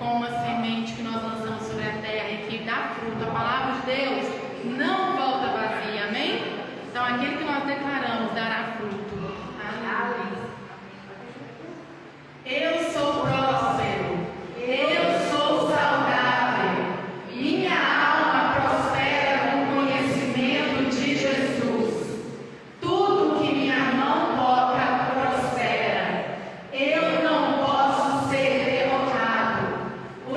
como uma semente que nós lançamos sobre a terra e que dá fruto. A palavra de Deus não volta vazia, amém? Então aquele que nós declaramos dará fruto. Aleluia. Eu sou próspero, eu sou saudável, minha alma prospera no conhecimento de Jesus. Tudo que minha mão toca prospera. Eu não posso ser derrotado. O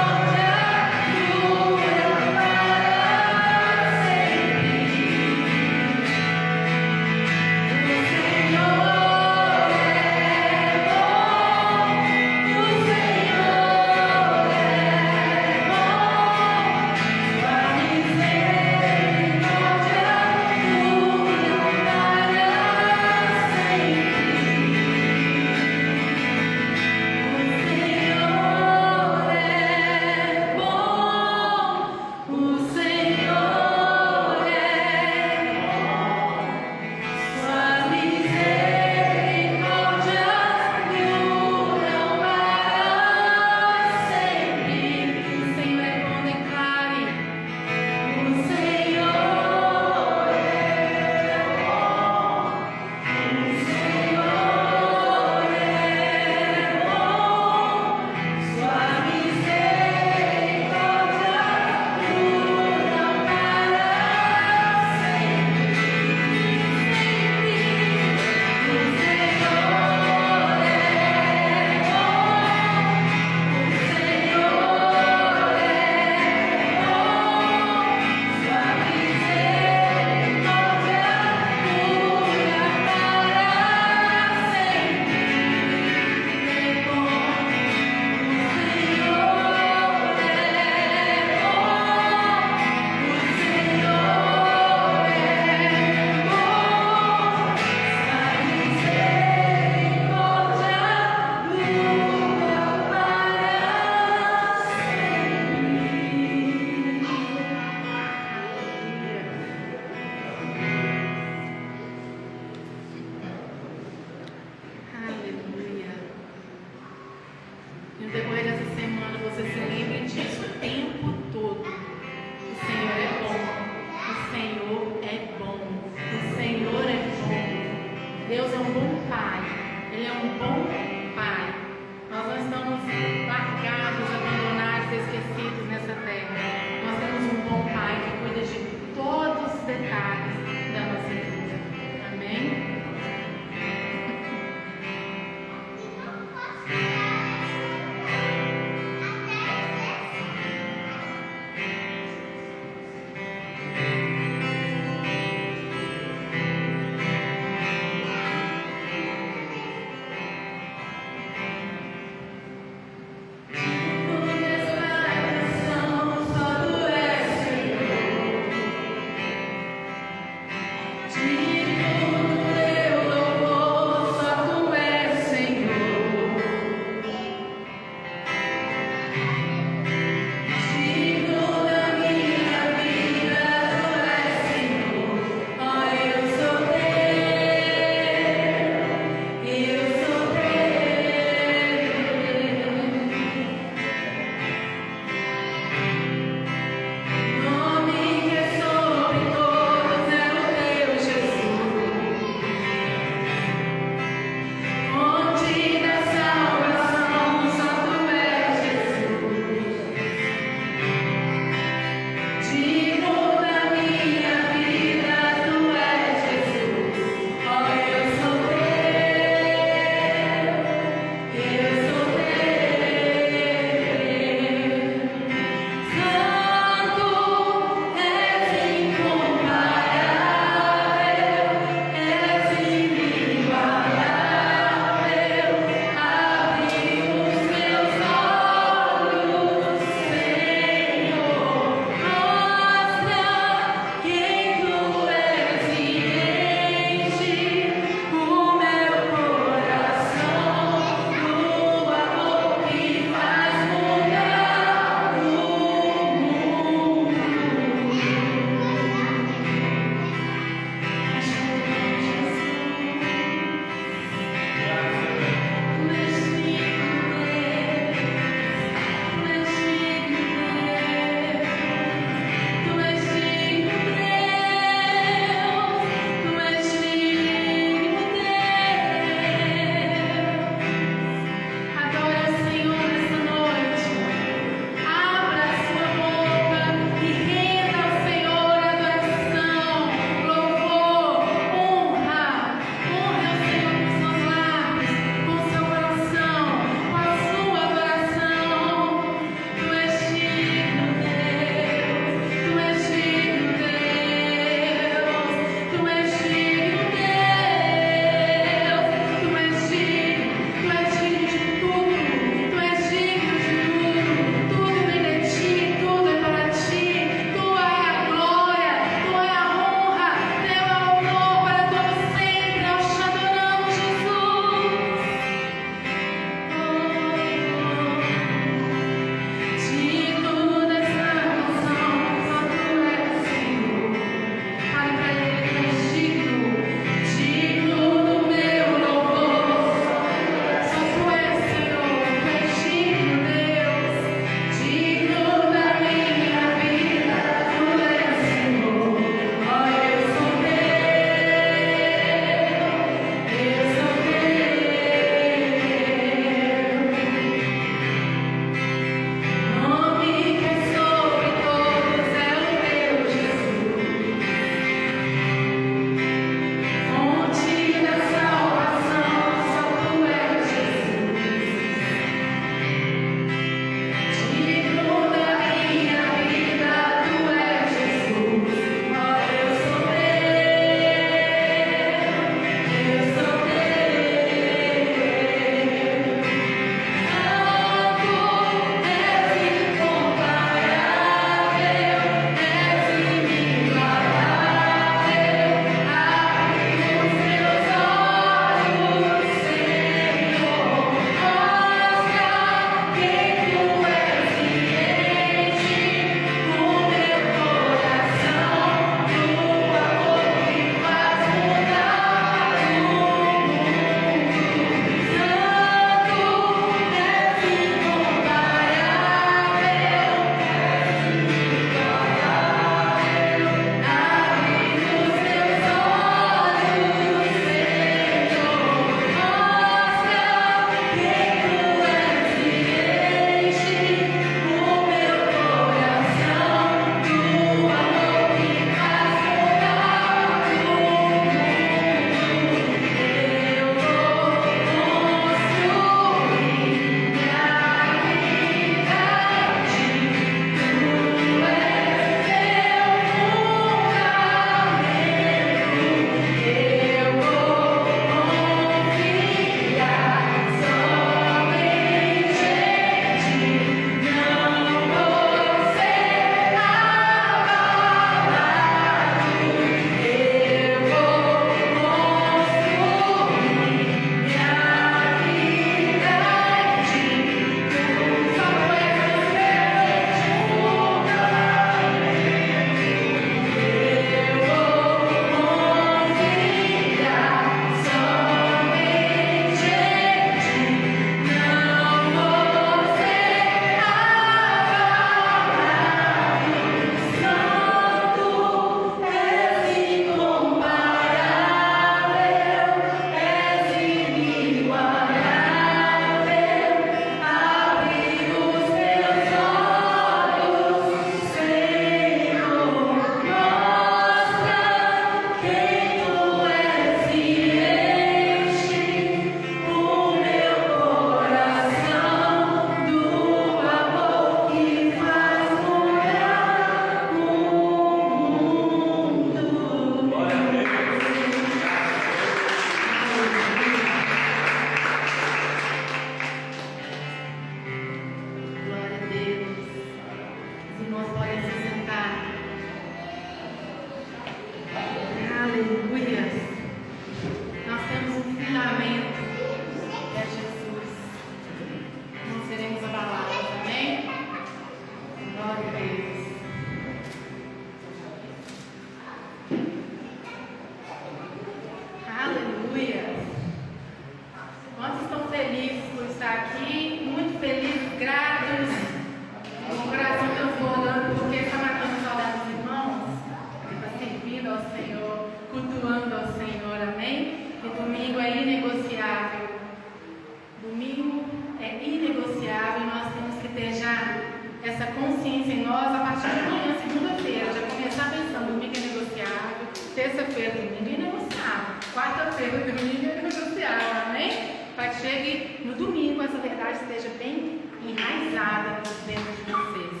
enraizada dentro de vocês.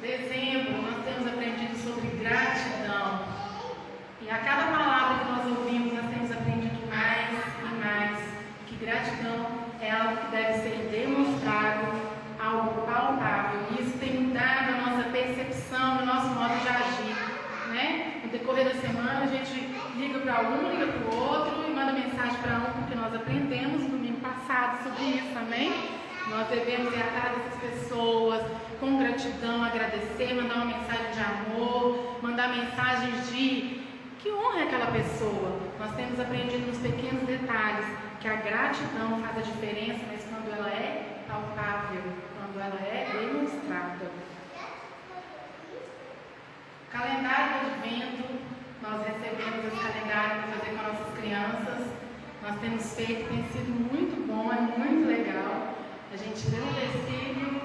Dezembro, nós temos aprendido sobre gratidão. E a cada palavra que nós ouvimos, nós temos aprendido mais e mais que gratidão é algo que deve ser demonstrado, algo palpável. E isso tem mudado a nossa percepção, o nosso modo de agir. Né? No decorrer da semana, a gente liga para um, liga para o outro e manda mensagem para um, porque nós aprendemos no domingo passado sobre isso, amém? Nós devemos ir atrás dessas pessoas com gratidão, agradecer, mandar uma mensagem de amor, mandar mensagens de que honra aquela pessoa. Nós temos aprendido nos pequenos detalhes que a gratidão faz a diferença, mas quando ela é palpável, quando ela é demonstrada. Calendário do Advento, nós recebemos esse calendário para fazer com as nossas crianças. Nós temos feito, tem sido muito bom, é muito legal. A gente lê um versículo,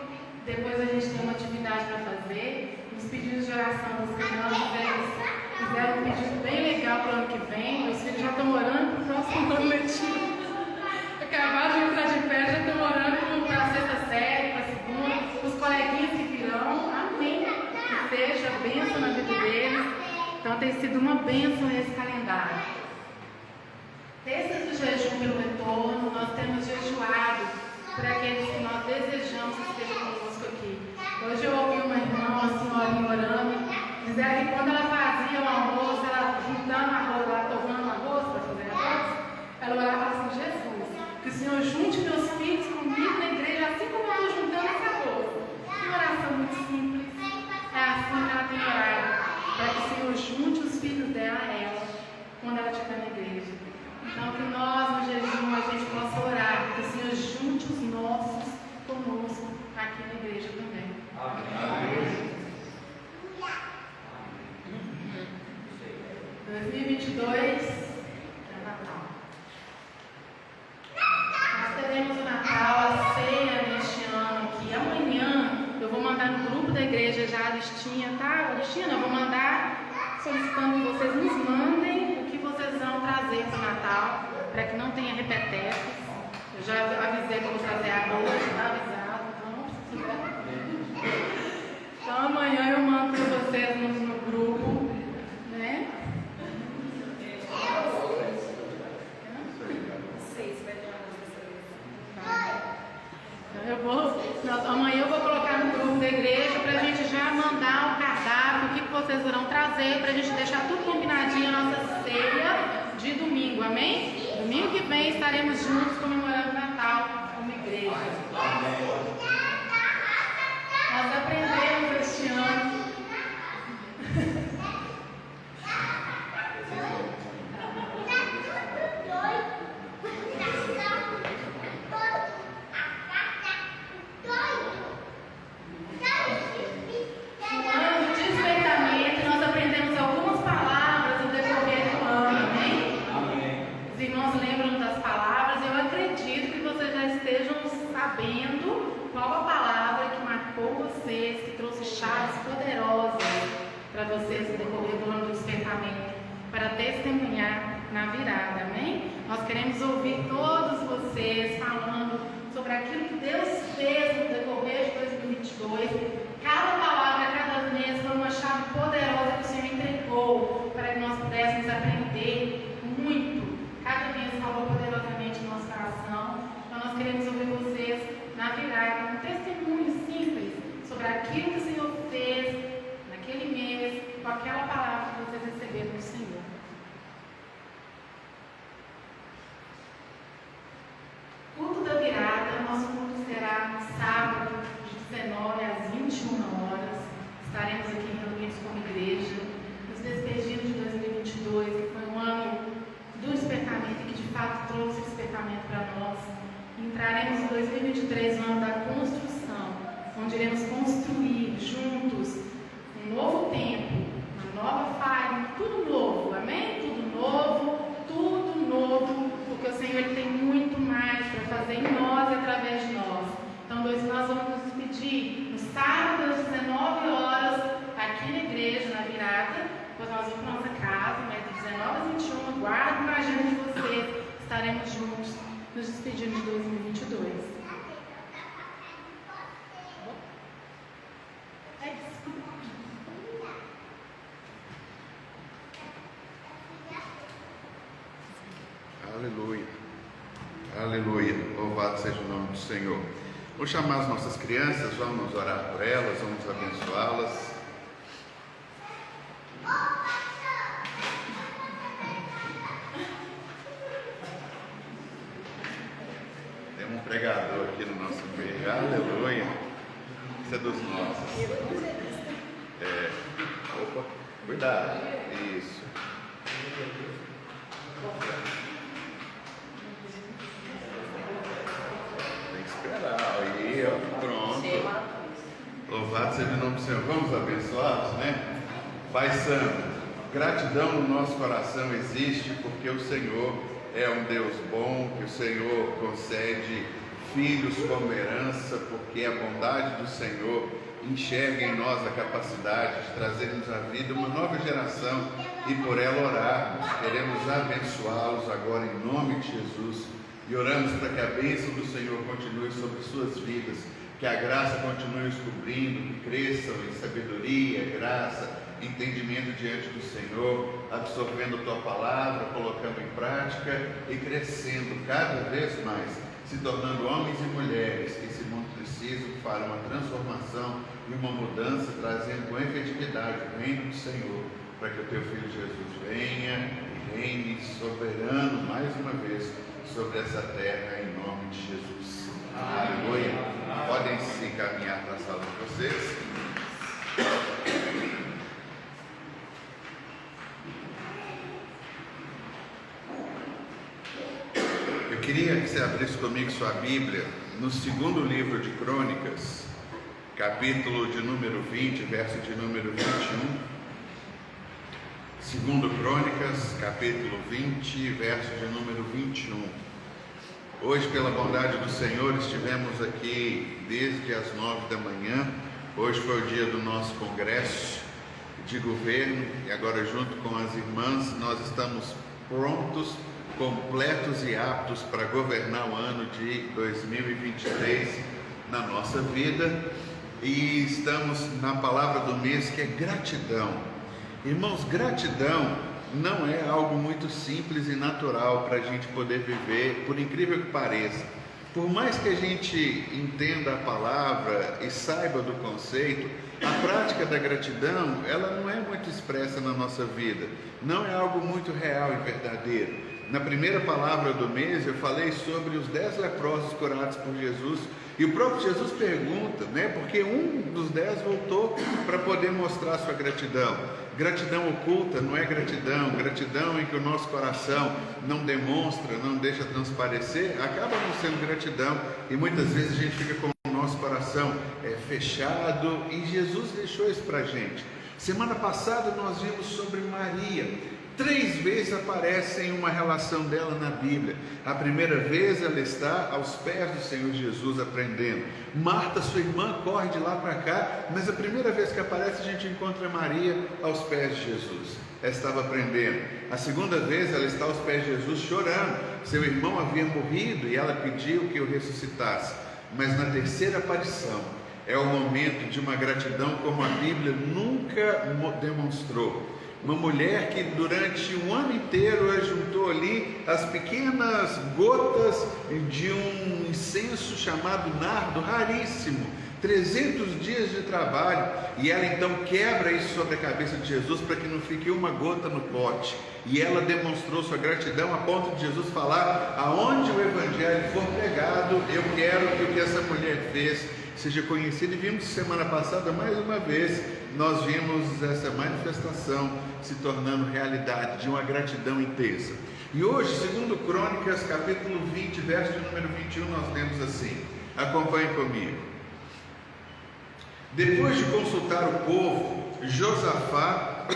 depois a gente tem uma atividade para fazer. Os pedidos de oração das crianças, eles fizeram um pedido bem legal para o ano que vem. Meus filhos já estão orando para o próximo ano letivo. Acabaram de entrar de férias, já estão orando para a sexta série, para a segunda, os coleguinhas que virão. Amém. Que seja bênção na vida deles. Então tem sido uma bênção esse calendário. Terças do jejum pelo retorno, nós temos jejuado por aqueles que nós desejamos que estejam conosco aqui. Hoje eu ouvi uma irmã, uma senhorinha orando, dizendo que quando ela fazia o almoço, ela juntando arroz, ela torrando arroz para fazer arroz, ela orava e falava assim: Jesus, que o Senhor junte meus filhos comigo na igreja, assim como eu estou juntando esse arroz. Uma oração muito simples, é assim que ela tem orado, para que o Senhor junte os filhos dela a ela, quando ela estiver na igreja. Então, que nós no jejum a gente possa orar, que o Senhor junte os nossos conosco aqui na igreja também. Amém. 2022 é Natal. Nós teremos o Natal, a ceia neste ano aqui. Amanhã eu vou mandar no grupo da igreja já a listinha, tá? A listinha não, eu vou mandar solicitando que vocês nos mandem o que vocês vão trazer para o Natal, para que não tenha repeteces. Eu já avisei que eu vou trazer arroz, está avisado, então então amanhã eu mando para vocês no grupo, né? Então amanhã eu vou colocar no grupo da igreja para a gente já mandar o cardápio, o que vocês irão trazer, para a gente deixar tudo combinadinho a nossa ceia de domingo, amém? Domingo que vem estaremos juntos comemorando o Natal como igreja. Nós aprendemos este ano. Sabendo qual a palavra que marcou vocês, que trouxe chaves poderosas para vocês no decorrer do ano do despertamento, para testemunhar na virada, amém? Nós queremos ouvir todos vocês falando sobre aquilo que Deus fez no decorrer de 2022. Cada palavra, cada mês foi uma chave poderosa que o Senhor entregou para que nós pudéssemos aprender muito. Cada mês falou poderosamente no nosso coração. Então nós queremos ouvir vocês na virada, um testemunho simples sobre aquilo que o Senhor fez naquele mês, com aquela palavra que vocês receberam do Senhor. Culto da virada, nosso culto será no sábado, de 19 às 21 horas. Estaremos aqui reunidos como igreja, nos despedindo de 2022, que foi um ano do despertamento e que de fato trouxe o despertamento para nós. Entraremos em 2023 no ano da construção, onde iremos construir juntos um novo tempo, uma nova fase, tudo novo, amém? Tudo novo, porque o Senhor ele tem muito mais para fazer em nós e através de nós. Então, nós vamos nos despedir no sábado às 19 horas, aqui na igreja, na virada. Depois nós vamos para nossa casa, mas de 19 às 21, guardem na agenda de vocês, estaremos juntos nos despedindo de 2022. do Senhor. Vou chamar as nossas crianças, vamos orar por elas, vamos abençoá-las. Tem um pregador aqui no nosso meio, aleluia. Isso é dos nossos. Opa, cuidado, isso. Tem que esperar, aí, ó, pronto. Louvado seja o nome do Senhor. Vamos abençoá-los, né? Pai Santo, gratidão no nosso coração existe porque o Senhor é um Deus bom, que o Senhor concede filhos como herança, porque a bondade do Senhor enxerga em nós a capacidade de trazermos à vida uma nova geração e por ela orarmos. Queremos abençoá-los agora em nome de Jesus e oramos para que a bênção do Senhor continue sobre suas vidas, que a graça continue os cobrindo, que cresçam em sabedoria, graça, entendimento diante do Senhor, absorvendo Tua palavra, colocando em prática e crescendo cada vez mais, se tornando homens e mulheres que esse mundo precisa para uma transformação e uma mudança, trazendo com efetividade o reino do Senhor, para que o Teu Filho Jesus venha e reine soberano mais uma vez sobre essa terra, em nome de Jesus. Aleluia. Podem se encaminhar para a sala de vocês. Eu queria que você abrisse comigo sua Bíblia no segundo livro de Crônicas, capítulo de número 20, verso de número 21. Segundo Crônicas, capítulo 20, verso de número 21. Hoje, pela bondade do Senhor, estivemos aqui desde as 9 da manhã. Hoje foi o dia do nosso congresso de governo e agora, junto com as irmãs, nós estamos prontos, completos e aptos para governar o ano de 2023 na nossa vida. E estamos na palavra do mês, que é gratidão. Irmãos, gratidão não é algo muito simples e natural para a gente poder viver, por incrível que pareça. Por mais que a gente entenda a palavra e saiba do conceito, a prática da gratidão, ela não é muito expressa na nossa vida, não é algo muito real e verdadeiro. Na primeira palavra do mês eu falei sobre os 10 leprosos curados por Jesus, e o próprio Jesus pergunta, né? Porque um dos 10 voltou para poder mostrar sua gratidão. Gratidão oculta não é gratidão, gratidão em que o nosso coração não demonstra, não deixa transparecer, acaba não sendo gratidão, e muitas vezes a gente fica com o nosso coração fechado, e Jesus deixou isso para a gente. Semana passada nós vimos sobre Maria. 3 vezes aparece uma relação dela na Bíblia. A primeira vez ela está aos pés do Senhor Jesus aprendendo. Marta, sua irmã, corre de lá para cá, mas a primeira vez que aparece a gente encontra Maria aos pés de Jesus. Ela estava aprendendo. A segunda vez ela está aos pés de Jesus chorando. Seu irmão havia morrido e ela pediu que o ressuscitasse. Mas na terceira aparição é o momento de uma gratidão como a Bíblia nunca demonstrou. Uma mulher que durante um ano inteiro juntou ali as pequenas gotas de um incenso chamado nardo, raríssimo, 300 dias de trabalho, e ela então quebra isso sobre a cabeça de Jesus para que não fique uma gota no pote, e ela demonstrou sua gratidão a ponto de Jesus falar: aonde o Evangelho for pregado, eu quero que o que essa mulher fez seja conhecido. E vimos semana passada, mais uma vez, nós vimos essa manifestação se tornando realidade de uma gratidão intensa. E hoje, segundo Crônicas, capítulo 20, verso de número 21, nós lemos assim, acompanhe comigo. Depois de consultar o povo, Josafá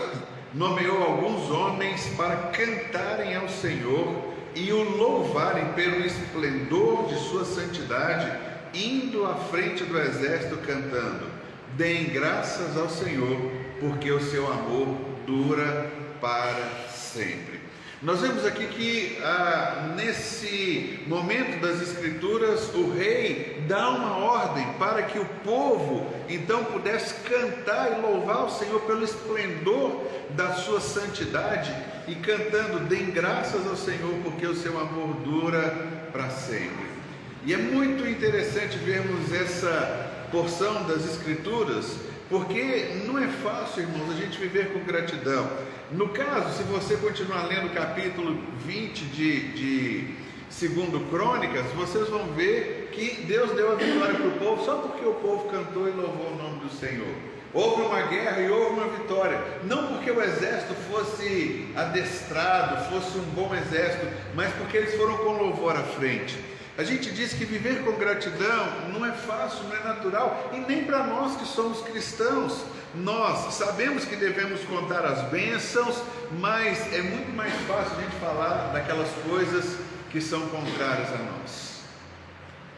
nomeou alguns homens para cantarem ao Senhor e o louvarem pelo esplendor de sua santidade, indo à frente do exército cantando: deem graças ao Senhor, porque o seu amor dura para sempre. Nós vemos aqui que nesse momento das Escrituras, o rei dá uma ordem para que o povo então pudesse cantar e louvar o Senhor pelo esplendor da sua santidade, e cantando: deem graças ao Senhor, porque o seu amor dura para sempre. E é muito interessante vermos essa porção das Escrituras, porque não é fácil, irmãos, a gente viver com gratidão. No caso, se você continuar lendo o capítulo 20 de 2 Crônicas, vocês vão ver que Deus deu a vitória para o povo só porque o povo cantou e louvou o nome do Senhor. Houve uma guerra e houve uma vitória, não porque o exército fosse adestrado, fosse um bom exército, mas porque eles foram com louvor à frente. A gente diz que viver com gratidão não é fácil, não é natural, e nem para nós que somos cristãos. Nós sabemos que devemos contar as bênçãos, mas é muito mais fácil a gente falar daquelas coisas que são contrárias a nós.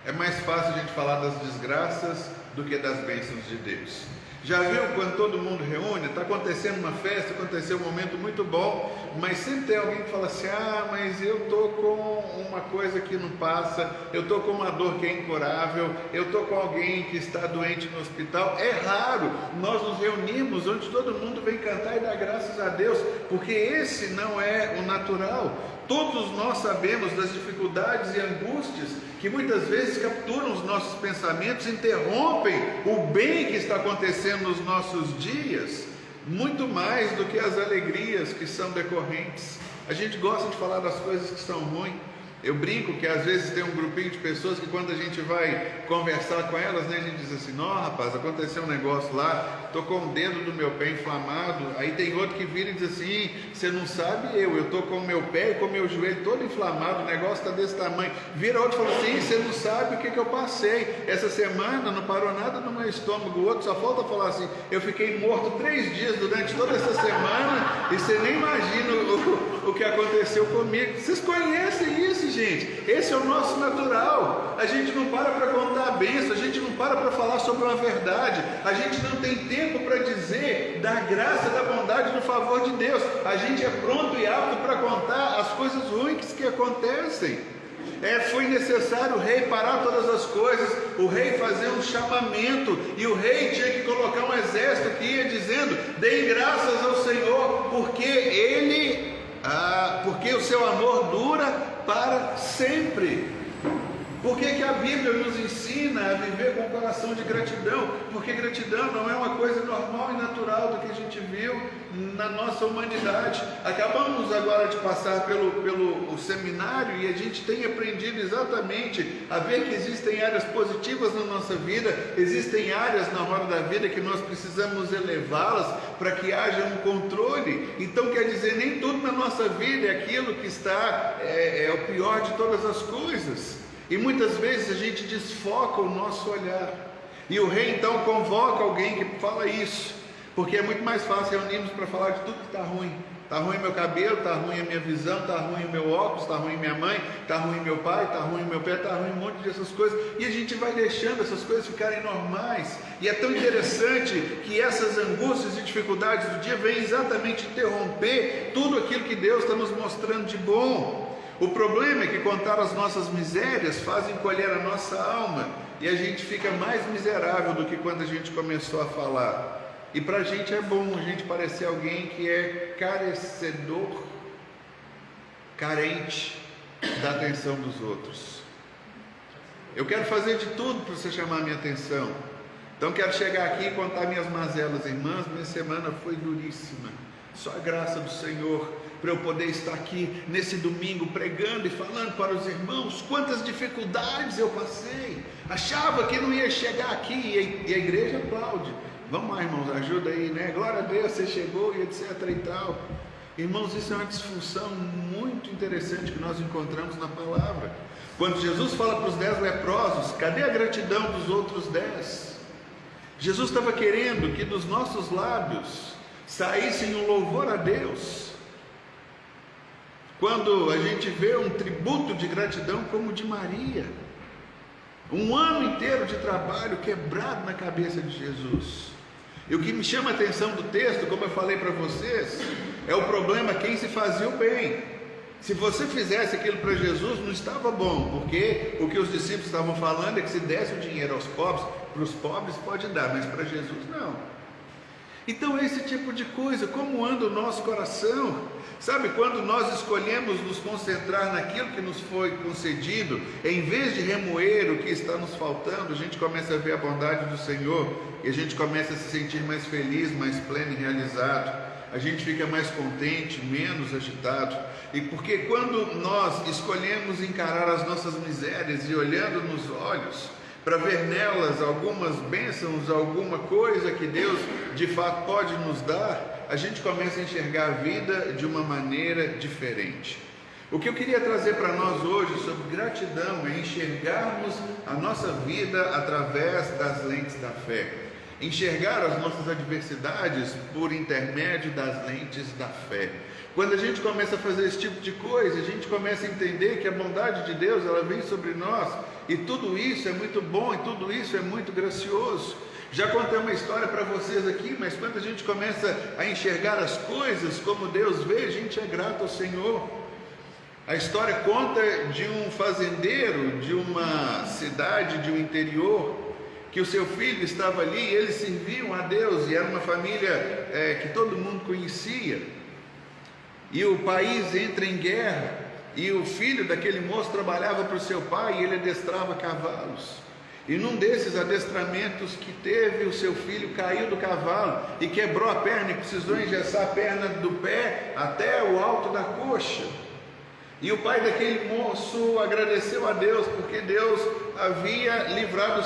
É mais fácil a gente falar das desgraças do que das bênçãos de Deus. Já viu quando todo mundo reúne, está acontecendo uma festa, aconteceu um momento muito bom, mas sempre tem alguém que fala assim: ah, mas eu estou com uma coisa que não passa, eu estou com uma dor que é incurável, eu estou com alguém que está doente no hospital. É raro nós nos reunimos onde todo mundo vem cantar e dar graças a Deus, porque esse não é o natural. Todos nós sabemos das dificuldades e angústias que muitas vezes capturam os nossos pensamentos, interrompem o bem que está acontecendo nos nossos dias, muito mais do que as alegrias que são decorrentes. A gente gosta de falar das coisas que são ruins. Eu brinco que às vezes tem um grupinho de pessoas que quando a gente vai conversar com elas, né, a gente diz assim: não, rapaz, aconteceu um negócio lá, estou com o dedo do meu pé inflamado. Aí tem outro que vira e diz assim: você não sabe, eu estou com o meu pé e com o meu joelho todo inflamado, o negócio está desse tamanho. Vira outro e fala assim: você não sabe o que eu passei essa semana, não parou nada no meu estômago. O outro só falta falar assim: eu fiquei morto 3 dias durante toda essa semana e você nem imagina o que aconteceu comigo. Vocês conhecem isso, gente? Esse é o nosso natural. A gente não para contar a bênção, a gente não para falar sobre uma verdade, a gente não tem tempo para dizer da graça, da bondade, do favor de Deus. A gente é pronto e apto para contar as coisas ruins que acontecem. Foi necessário o rei parar todas as coisas, o rei fazer um chamamento, e o rei tinha que colocar um exército que ia dizendo: deem graças ao Senhor, porque o seu amor dura para sempre. Por que a Bíblia nos ensina a viver com um coração de gratidão? Porque gratidão não é uma coisa normal e natural do que a gente viu na nossa humanidade. Acabamos agora de passar pelo seminário e a gente tem aprendido exatamente a ver que existem áreas positivas na nossa vida, existem áreas na roda da vida que nós precisamos elevá-las para que haja um controle. Então quer dizer, nem tudo na nossa vida é aquilo que está é o pior de todas as coisas. E muitas vezes a gente desfoca o nosso olhar, e o rei então convoca alguém que fala isso, porque é muito mais fácil reunirmos para falar de tudo que está ruim. Está ruim meu cabelo, está ruim a minha visão, está ruim o meu óculos, está ruim minha mãe, está ruim meu pai, está ruim meu pé, está ruim um monte dessas coisas, e a gente vai deixando essas coisas ficarem normais. E é tão interessante que essas angústias e dificuldades do dia vêm exatamente interromper tudo aquilo que Deus está nos mostrando de bom. O problema é que contar as nossas misérias fazem encolher a nossa alma, e a gente fica mais miserável do que quando a gente começou a falar. E para a gente é bom a gente parecer alguém que é carecedor, carente da atenção dos outros. Eu quero fazer de tudo para você chamar a minha atenção. Então quero chegar aqui e contar minhas mazelas. Irmãs, minha semana foi duríssima. Só a graça do Senhor para eu poder estar aqui nesse domingo pregando e falando para os irmãos quantas dificuldades eu passei. Achava que não ia chegar aqui, e a igreja aplaude. Vamos lá, irmãos, ajuda aí, né? Glória a Deus, você chegou e etc e tal. Irmãos, isso é uma disfunção muito interessante que nós encontramos na palavra. Quando Jesus fala para os 10 leprosos: cadê a gratidão dos outros 10? Jesus estava querendo que dos nossos lábios saíssem um louvor a Deus. Quando a gente vê um tributo de gratidão como o de Maria, um ano inteiro de trabalho quebrado na cabeça de Jesus. E o que me chama a atenção do texto, como eu falei para vocês, é o problema quem se fazia o bem. Se você fizesse aquilo para Jesus, não estava bom, porque o que os discípulos estavam falando é que se desse o dinheiro aos pobres, para os pobres pode dar, mas para Jesus não. Então é esse tipo de coisa, como anda o nosso coração? Sabe, quando nós escolhemos nos concentrar naquilo que nos foi concedido, em vez de remoer o que está nos faltando, a gente começa a ver a bondade do Senhor, e a gente começa a se sentir mais feliz, mais pleno e realizado. A gente fica mais contente, menos agitado. E porque quando nós escolhemos encarar as nossas misérias e olhando nos olhos, para ver nelas algumas bênçãos, alguma coisa que Deus de fato pode nos dar, a gente começa a enxergar a vida de uma maneira diferente. O que eu queria trazer para nós hoje sobre gratidão é enxergarmos a nossa vida através das lentes da fé. Enxergar as nossas adversidades por intermédio das lentes da fé. Quando a gente começa a fazer esse tipo de coisa, a gente começa a entender que a bondade de Deus, ela vem sobre nós, e tudo isso é muito bom, e tudo isso é muito gracioso. Já contei uma história para vocês aqui, mas quando a gente começa a enxergar as coisas como Deus vê, a gente é grato ao Senhor. A história conta de um fazendeiro de uma cidade, de um interior, que o seu filho estava ali, e eles serviam a Deus, e era uma família que todo mundo conhecia. E o país entra em guerra, e o filho daquele moço trabalhava para o seu pai, e ele adestrava cavalos. E num desses adestramentos que teve, o seu filho caiu do cavalo e quebrou a perna, e precisou engessar a perna do pé até o alto da coxa. E o pai daquele moço agradeceu a Deus, porque Deus havia livrado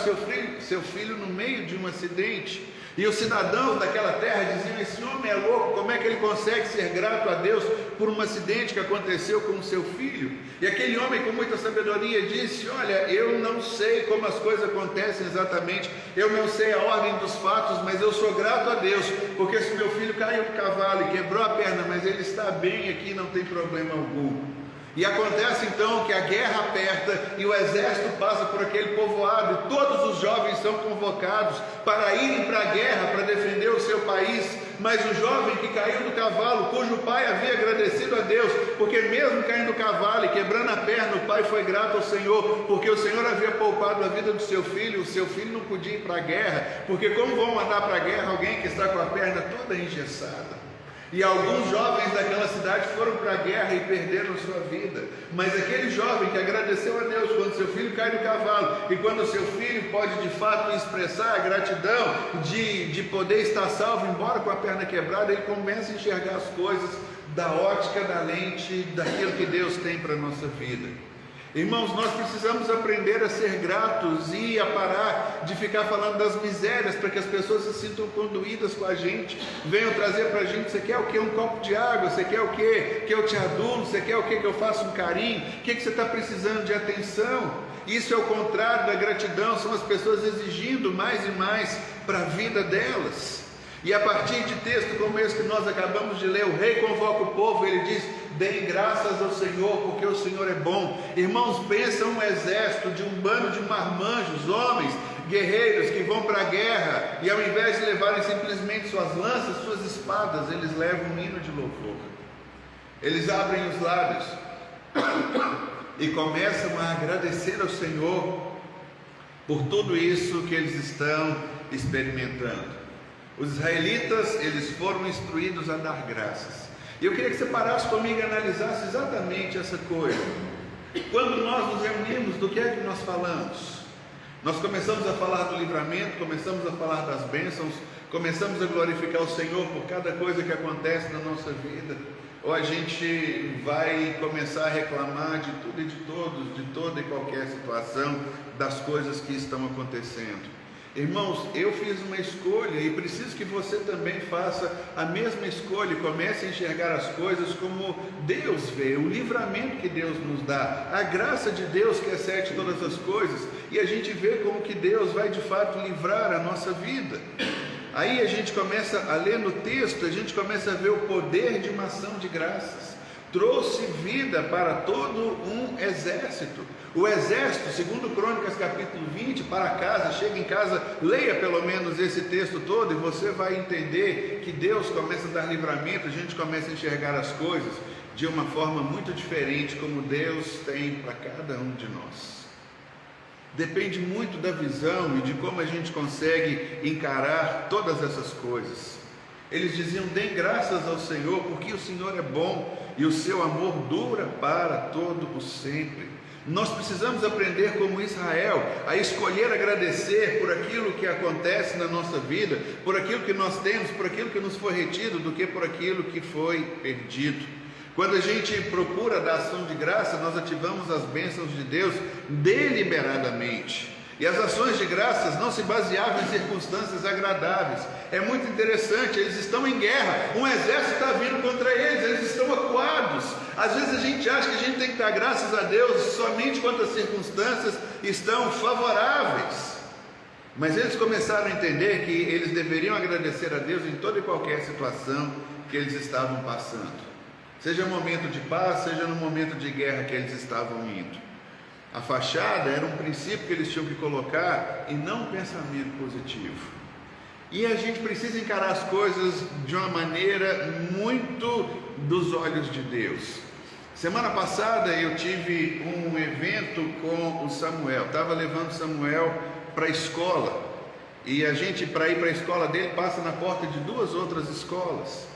seu filho no meio de um acidente. E os cidadãos daquela terra diziam: esse homem é louco, como é que ele consegue ser grato a Deus por um acidente que aconteceu com o seu filho? E aquele homem, com muita sabedoria, disse: olha, eu não sei como as coisas acontecem exatamente, eu não sei a ordem dos fatos, mas eu sou grato a Deus, porque se meu filho caiu do cavalo e quebrou a perna, mas ele está bem aqui, não tem problema algum. E acontece então que a guerra aperta e o exército passa por aquele povoado, e todos os jovens são convocados para irem para a guerra, para defender o seu país. Mas o jovem que caiu do cavalo, cujo pai havia agradecido a Deus, porque mesmo caindo do cavalo e quebrando a perna, o pai foi grato ao Senhor, porque o Senhor havia poupado a vida do seu filho. O seu filho não podia ir para a guerra, porque como vão mandar para a guerra alguém que está com a perna toda engessada? E alguns jovens daquela cidade foram para a guerra e perderam sua vida. Mas aquele jovem que agradeceu a Deus quando seu filho cai do cavalo, e quando seu filho pode de fato expressar a gratidão de poder estar salvo, embora com a perna quebrada, ele começa a enxergar as coisas da ótica, da lente, daquilo que Deus tem para a nossa vida. Irmãos, nós precisamos aprender a ser gratos e a parar de ficar falando das misérias, para que as pessoas se sintam conduídas com a gente, venham trazer para a gente: você quer o que? Um copo de água? Você quer o que? Que eu te adulo? Você quer o que? Que eu faça um carinho? O que você está precisando de atenção? Isso é o contrário da gratidão, são as pessoas exigindo mais e mais para a vida delas. E a partir de texto como esse que nós acabamos de ler, o rei convoca o povo, ele diz: deem graças ao Senhor, porque o Senhor é bom. Irmãos, pensa um exército de um bando de marmanjos, homens, guerreiros que vão para a guerra, e ao invés de levarem simplesmente suas lanças, suas espadas, eles levam um hino de louvor. Eles abrem os lábios e começam a agradecer ao Senhor por tudo isso que eles estão experimentando. Os israelitas, eles foram instruídos a dar graças. E eu queria que você parasse comigo e analisasse exatamente essa coisa. Quando nós nos reunimos, do que é que nós falamos? Nós começamos a falar do livramento, começamos a falar das bênçãos, começamos a glorificar o Senhor por cada coisa que acontece na nossa vida, ou a gente vai começar a reclamar de tudo e de todos, de toda e qualquer situação, das coisas que estão acontecendo. Irmãos, eu fiz uma escolha e preciso que você também faça a mesma escolha e comece a enxergar as coisas como Deus vê, o livramento que Deus nos dá, a graça de Deus que excede todas as coisas, e a gente vê como que Deus vai de fato livrar a nossa vida. Aí a gente começa a ler no texto, a gente começa a ver o poder de uma ação de graças. Trouxe vida para todo um exército. O exército, segundo Crônicas capítulo 20, para casa, chega em casa, leia pelo menos esse texto todo, e você vai entender que Deus começa a dar livramento, a gente começa a enxergar as coisas de uma forma muito diferente, como Deus tem para cada um de nós. Depende muito da visão e de como a gente consegue encarar todas essas coisas. Eles diziam: deem graças ao Senhor, porque o Senhor é bom e o seu amor dura para todo o sempre. Nós precisamos aprender, como Israel, a escolher agradecer por aquilo que acontece na nossa vida, por aquilo que nós temos, por aquilo que nos foi retido, do que por aquilo que foi perdido. Quando a gente procura dar ação de graça, nós ativamos as bênçãos de Deus deliberadamente. E as ações de graças não se baseavam em circunstâncias agradáveis. É muito interessante, eles estão em guerra, um exército está vindo contra eles, eles estão acuados. Às vezes a gente acha que a gente tem que dar graças a Deus somente quando as circunstâncias estão favoráveis. Mas eles começaram a entender que eles deveriam agradecer a Deus em toda e qualquer situação que eles estavam passando. Seja no momento de paz, seja no momento de guerra que eles estavam indo. A fachada era um princípio que eles tinham que colocar e não um pensamento positivo. E a gente precisa encarar as coisas de uma maneira muito dos olhos de Deus. Semana passada eu tive um evento com o Samuel, estava levando Samuel para a escola. E a gente, para ir para a escola dele, passa na porta de 2 outras escolas.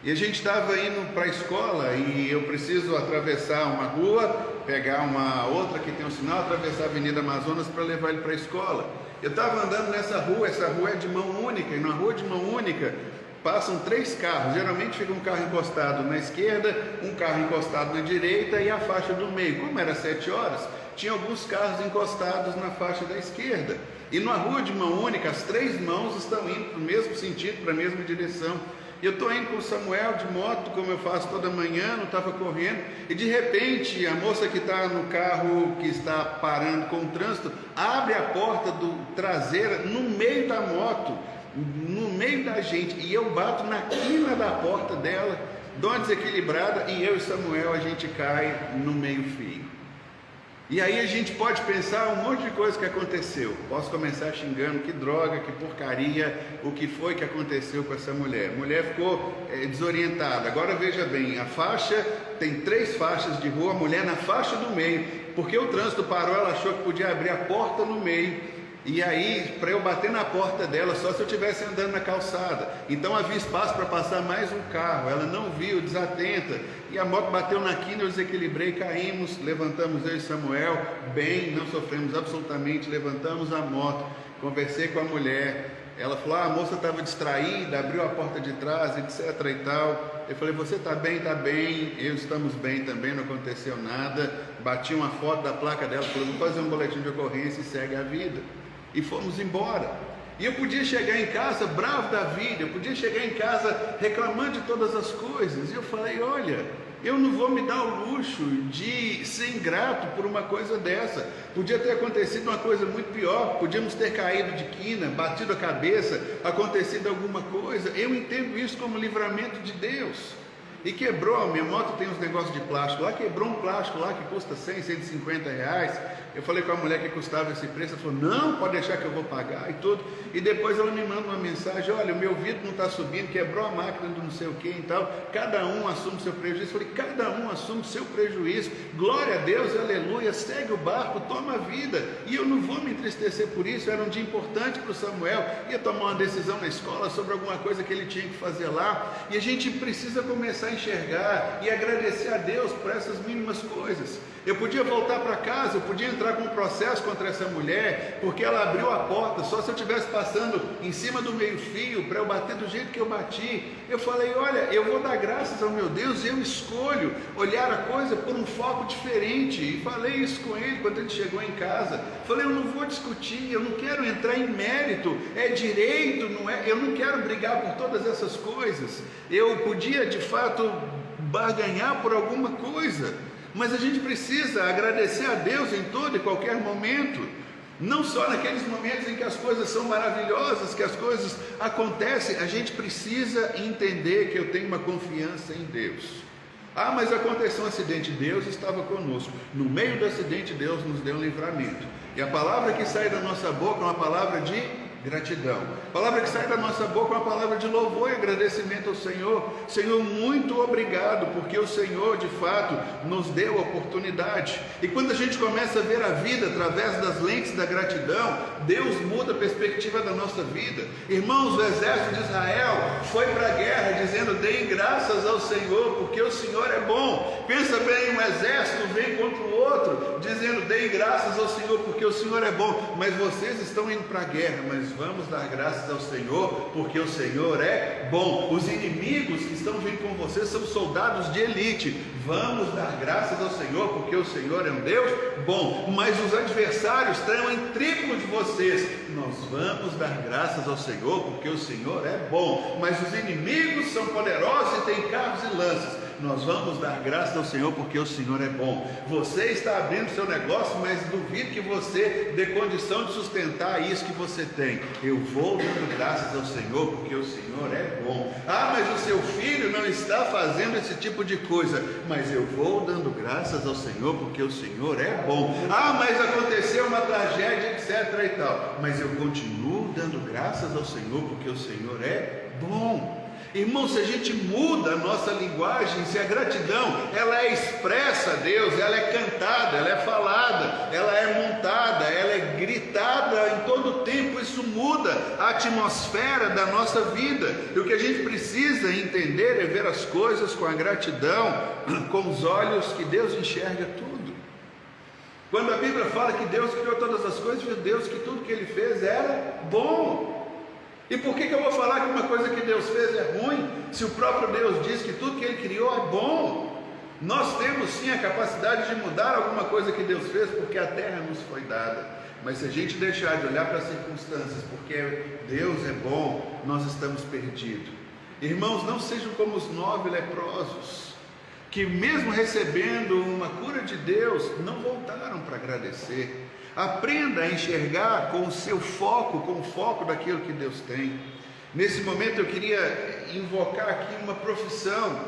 E a gente estava indo para a escola e eu preciso atravessar uma rua, pegar uma outra que tem um sinal, atravessar a Avenida Amazonas para levar ele para a escola. Eu estava andando nessa rua, essa rua é de mão única, e na rua de mão única passam 3 carros, geralmente fica um carro encostado na esquerda, um carro encostado na direita e a faixa do meio. Como era 7 horas, tinha alguns carros encostados na faixa da esquerda. E na rua de mão única, as 3 mãos estão indo para o mesmo sentido, para a mesma direção. Eu estou indo com o Samuel de moto, como eu faço toda manhã, não estava correndo, e de repente a moça que está no carro, que está parando com o trânsito, abre a porta traseira no meio da moto, no meio da gente, e eu bato na quina da porta dela, dou uma desequilibrada, e eu e Samuel a gente cai no meio-fio. E aí a gente pode pensar um monte de coisa que aconteceu. Posso começar xingando: que droga, que porcaria, o que foi que aconteceu com essa mulher. A mulher ficou desorientada. Agora veja bem, a faixa, tem 3 faixas de rua, a mulher na faixa do meio, porque o trânsito parou, ela achou que podia abrir a porta no meio. E aí, para eu bater na porta dela, só se eu estivesse andando na calçada. Então havia espaço para passar mais um carro. Ela não viu, desatenta. E a moto bateu na quina, eu desequilibrei, caímos, levantamos eu e Samuel, bem, não sofremos absolutamente, levantamos a moto, conversei com a mulher. Ela falou: a moça estava distraída, abriu a porta de trás, etc e tal. Eu falei: você está bem? Está bem. Estamos bem também, não aconteceu nada. Bati uma foto da placa dela, falei: vou fazer um boletim de ocorrência e segue a vida. E fomos embora. E eu podia chegar em casa bravo da vida, eu podia chegar em casa reclamando de todas as coisas. E eu falei: olha, eu não vou me dar o luxo de ser ingrato por uma coisa dessa. Podia ter acontecido uma coisa muito pior, podíamos ter caído de quina, batido a cabeça, acontecido alguma coisa. Eu entendo isso como livramento de Deus. E quebrou, minha moto tem uns negócios de plástico lá, quebrou um plástico lá que custa 100, 150 reais. Eu falei com a mulher que custava esse preço, ela falou: não, pode deixar que eu vou pagar e tudo. E depois ela me manda uma mensagem: olha, o meu vidro não está subindo, quebrou a máquina do não sei o que e tal, cada um assume seu prejuízo. Eu falei: cada um assume seu prejuízo, glória a Deus, aleluia, segue o barco, toma a vida. E eu não vou me entristecer por isso. Era um dia importante para o Samuel, ia tomar uma decisão na escola sobre alguma coisa que ele tinha que fazer lá, e a gente precisa começar a enxergar e agradecer a Deus por essas mínimas coisas. Eu podia voltar para casa, eu podia entrar com um processo contra essa mulher, porque ela abriu a porta, só se eu estivesse passando em cima do meio-fio, para eu bater do jeito que eu bati. Eu falei: olha, eu vou dar graças ao meu Deus, eu escolho olhar a coisa por um foco diferente. E falei isso com ele quando ele chegou em casa. Falei: eu não vou discutir, eu não quero entrar em mérito, é direito, não é? Eu não quero brigar por todas essas coisas. Eu podia de fato barganhar por alguma coisa, mas a gente precisa agradecer a Deus em todo e qualquer momento, não só naqueles momentos em que as coisas são maravilhosas, que as coisas acontecem. A gente precisa entender que eu tenho uma confiança em Deus. Ah, mas aconteceu um acidente, Deus estava conosco. No meio do acidente, Deus nos deu um livramento. E a palavra que sai da nossa boca é uma palavra de gratidão. A palavra que sai da nossa boca é uma palavra de louvor e agradecimento ao Senhor. Senhor, muito obrigado, porque o Senhor de fato nos deu a oportunidade. E quando a gente começa a ver a vida através das lentes da gratidão, Deus muda a perspectiva da nossa vida. Irmãos, o exército de Israel foi para a guerra dizendo: deem graças ao Senhor, porque o Senhor é bom. Pensa bem, um exército vem contra o outro, dizendo: deem graças ao Senhor, porque o Senhor é bom. Mas vocês estão indo para a guerra, mas vamos dar graças ao Senhor, porque o Senhor é bom. Os inimigos que estão vindo com vocês são soldados de elite. Vamos dar graças ao Senhor, porque o Senhor é um Deus bom. Mas os adversários estão em triplo de vocês. Nós vamos dar graças ao Senhor, porque o Senhor é bom. Mas os inimigos são poderosos e têm carros e lanças. Nós vamos dar graças ao Senhor, porque o Senhor é bom. Você está abrindo seu negócio, mas duvido que você dê condição de sustentar isso que você tem. Eu vou dando graças ao Senhor, porque o Senhor é bom. Ah, mas o seu filho não está fazendo esse tipo de coisa. Mas eu vou dando graças ao Senhor, porque o Senhor é bom. Ah, mas aconteceu uma tragédia, etc. e tal. Mas eu continuo dando graças ao Senhor, porque o Senhor é bom. Irmão, se a gente muda a nossa linguagem, se a gratidão ela é expressa a Deus, ela é cantada, ela é falada, ela é montada, ela é gritada em todo o tempo, isso muda a atmosfera da nossa vida. E o que a gente precisa entender é ver as coisas com a gratidão, com os olhos que Deus enxerga tudo. Quando a Bíblia fala que Deus criou todas as coisas, viu Deus que tudo que Ele fez era bom. E por que eu vou falar que uma coisa que Deus fez é ruim, se o próprio Deus diz que tudo que Ele criou é bom? Nós temos sim a capacidade de mudar alguma coisa que Deus fez, porque a terra nos foi dada. Mas se a gente deixar de olhar para as circunstâncias, porque Deus é bom, nós estamos perdidos. Irmãos, não sejam como os 9 leprosos, que mesmo recebendo uma cura de Deus, não voltaram para agradecer. Aprenda a enxergar com o seu foco, com o foco daquilo que Deus tem. Nesse momento eu queria invocar aqui uma profissão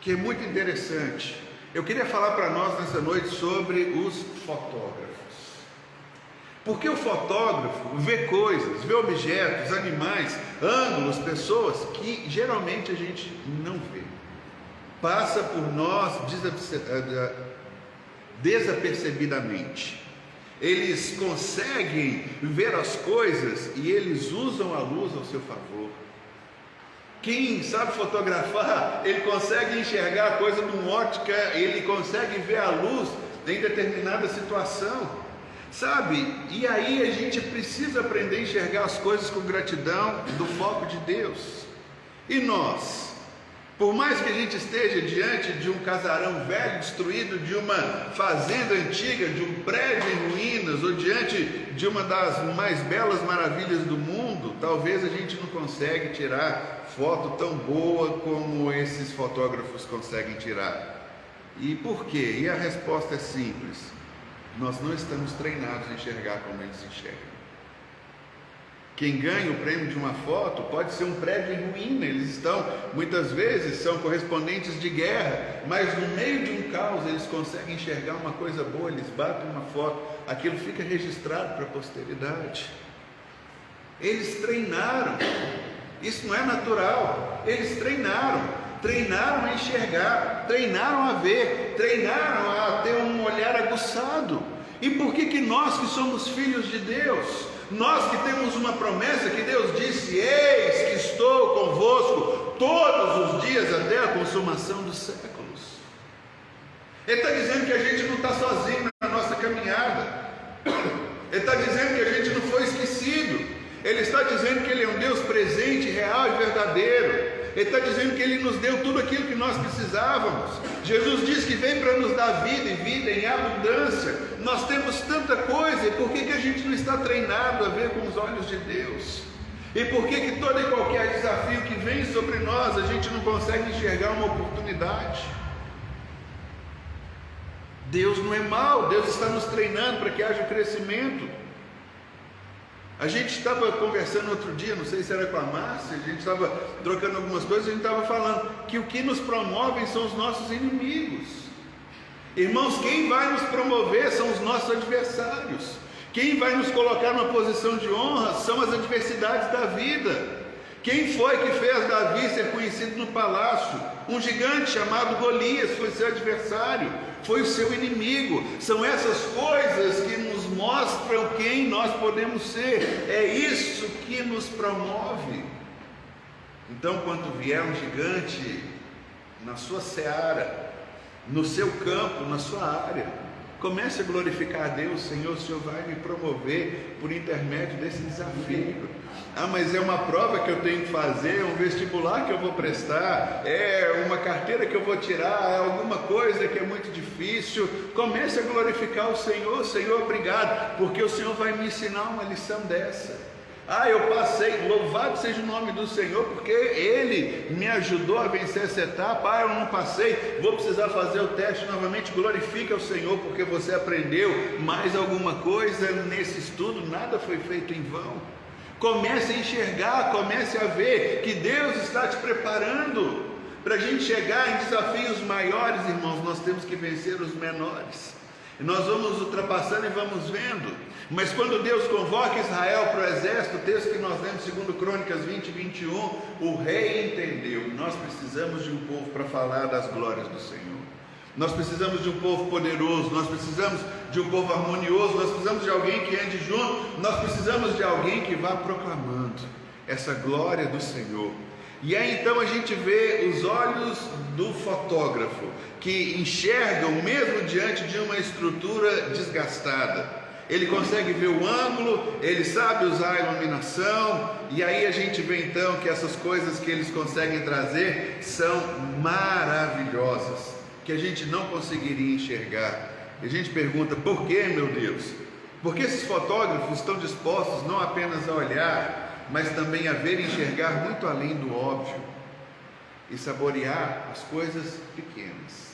que é muito interessante. Eu queria falar para nós nessa noite sobre os fotógrafos. Porque o fotógrafo vê coisas, vê objetos, animais, ângulos, pessoas que geralmente a gente não vê. Passa por nós desapercebidamente. Eles conseguem ver as coisas e eles usam a luz ao seu favor. Quem sabe fotografar, ele consegue enxergar a coisa numa ótica, ele consegue ver a luz em determinada situação, sabe? E aí a gente precisa aprender a enxergar as coisas com gratidão do foco de Deus. E nós? Por mais que a gente esteja diante de um casarão velho, destruído, de uma fazenda antiga, de um prédio em ruínas, ou diante de uma das mais belas maravilhas do mundo, talvez a gente não consiga tirar foto tão boa como esses fotógrafos conseguem tirar. E por quê? E a resposta é simples: nós não estamos treinados a enxergar como eles enxergam. Quem ganha o prêmio de uma foto pode ser um prédio em ruína, eles estão, muitas vezes, são correspondentes de guerra, mas no meio de um caos eles conseguem enxergar uma coisa boa, eles batem uma foto, aquilo fica registrado para a posteridade. Eles treinaram, isso não é natural, eles treinaram a enxergar, treinaram a ver, treinaram a ter um olhar aguçado. E por que nós que somos filhos de Deus, nós que temos uma promessa que Deus disse: eis que estou convosco todos os dias até a consumação dos séculos. Ele está dizendo que a gente não está sozinho na nossa caminhada. Ele está dizendo que a gente não foi esquecido. Ele está dizendo que Ele é um Deus presente, real e verdadeiro. Ele está dizendo que Ele nos deu tudo aquilo que nós precisávamos. Jesus disse que vem para nos dar vida e vida em abundância. Nós temos tanta coisa, e por que a gente não está treinado a ver com os olhos de Deus? E por que todo e qualquer desafio que vem sobre nós, a gente não consegue enxergar uma oportunidade? Deus não é mau, Deus está nos treinando para que haja crescimento. A gente estava conversando outro dia, não sei se era com a Márcia, a gente estava trocando algumas coisas, a gente estava falando que o que nos promove são os nossos inimigos. Irmãos, quem vai nos promover são os nossos adversários. Quem vai nos colocar numa posição de honra são as adversidades da vida. Quem foi que fez Davi ser conhecido no palácio? Um gigante chamado Golias foi seu adversário, foi o seu inimigo. São essas coisas que nos mostram quem nós podemos ser. É isso que nos promove. Então, quando vier um gigante na sua seara, no seu campo, na sua área, comece a glorificar a Deus. Senhor, o Senhor vai me promover por intermédio desse desafio. Ah, mas é uma prova que eu tenho que fazer, é um vestibular que eu vou prestar, é uma carteira que eu vou tirar, é alguma coisa que é muito difícil. Comece a glorificar o Senhor. Senhor, obrigado, porque o Senhor vai me ensinar uma lição dessa. Ah, eu passei, louvado seja o nome do Senhor, porque Ele me ajudou a vencer essa etapa. Ah, eu não passei, vou precisar fazer o teste novamente. Glorifica o Senhor, porque você aprendeu mais alguma coisa nesse estudo. Nada foi feito em vão. Comece a enxergar, comece a ver que Deus está te preparando. Para a gente chegar em desafios maiores, irmãos, nós temos que vencer os menores. E nós vamos ultrapassando e vamos vendo. Mas quando Deus convoca Israel para o exército, o texto que nós lemos, 2 Crônicas 20 e 21, o rei entendeu: nós precisamos de um povo para falar das glórias do Senhor. Nós precisamos de um povo poderoso, nós precisamos de um povo harmonioso, nós precisamos de alguém que ande junto, nós precisamos de alguém que vá proclamando essa glória do Senhor. E aí então a gente vê os olhos do fotógrafo, que enxergam mesmo diante de uma estrutura desgastada. Ele consegue ver o ângulo, ele sabe usar a iluminação, e aí a gente vê então que essas coisas que eles conseguem trazer são maravilhosas, que a gente não conseguiria enxergar. E a gente pergunta: por que, meu Deus? Porque esses fotógrafos estão dispostos não apenas a olhar, mas também a ver e enxergar muito além do óbvio, e saborear as coisas pequenas.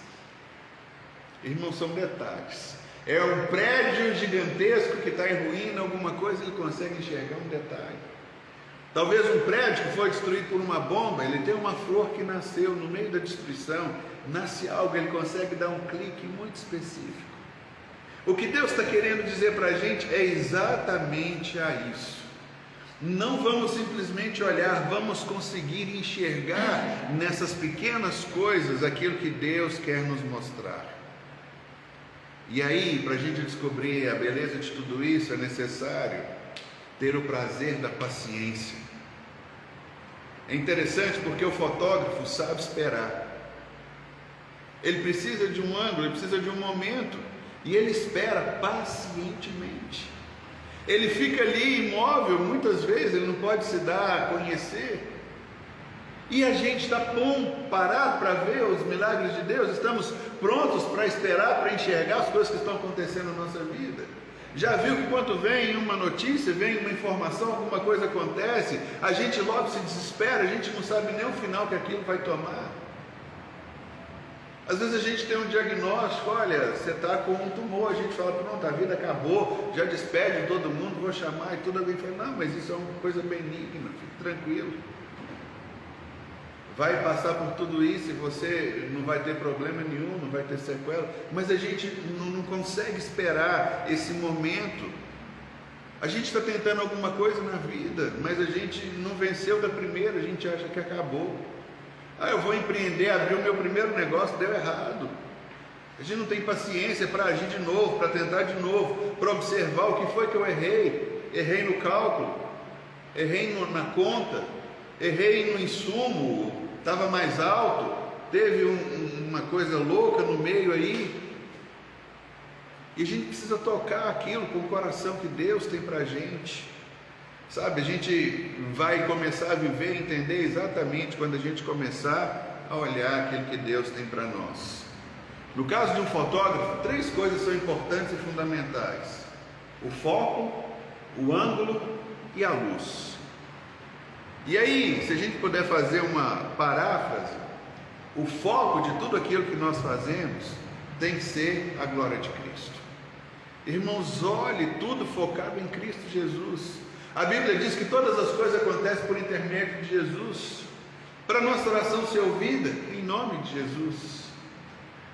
Irmãos, são detalhes. É um prédio gigantesco que está em ruína, alguma coisa ele consegue enxergar um detalhe. Talvez um prédio que foi destruído por uma bomba, ele tem uma flor que nasceu no meio da destruição, nasce algo, ele consegue dar um clique muito específico. O que Deus está querendo dizer para a gente é exatamente a isso. Não vamos simplesmente olhar, vamos conseguir enxergar nessas pequenas coisas aquilo que Deus quer nos mostrar. E aí, para a gente descobrir a beleza de tudo isso, é necessário ter o prazer da paciência. É interessante porque o fotógrafo sabe esperar. Ele precisa de um ângulo, ele precisa de um momento, e ele espera pacientemente. Ele fica ali imóvel, muitas vezes ele não pode se dar a conhecer. E a gente está parado para ver os milagres de Deus, estamos prontos para esperar, para enxergar as coisas que estão acontecendo na nossa vida. Já viu que quando vem uma notícia, vem uma informação, alguma coisa acontece, a gente logo se desespera, a gente não sabe nem o final que aquilo vai tomar. Às vezes a gente tem um diagnóstico: olha, você está com um tumor, a gente fala: pronto, a vida acabou, já despede todo mundo, vou chamar, e tudo. Alguém fala: não, mas isso é uma coisa benigna, fique tranquilo. Vai passar por tudo isso e você não vai ter problema nenhum, não vai ter sequela. Mas a gente não consegue esperar esse momento. A gente está tentando alguma coisa na vida, mas a gente não venceu da primeira, a gente acha que acabou. Ah, eu vou empreender, abrir o meu primeiro negócio, deu errado. A gente não tem paciência para agir de novo, para tentar de novo, para observar o que foi que eu errei. Errei no cálculo, errei na conta, errei no insumo, estava mais alto, teve uma coisa louca no meio aí. E a gente precisa tocar aquilo com o coração que Deus tem para a gente. Sabe, a gente vai começar a viver e entender exatamente quando a gente começar a olhar aquilo que Deus tem para nós. No caso de um fotógrafo, 3 coisas são importantes e fundamentais: o foco, o ângulo e a luz. E aí, se a gente puder fazer uma paráfrase, o foco de tudo aquilo que nós fazemos tem que ser a glória de Cristo. Irmãos, olhe tudo focado em Cristo Jesus. A Bíblia diz que todas as coisas acontecem por intermédio de Jesus, para nossa oração ser ouvida em nome de Jesus,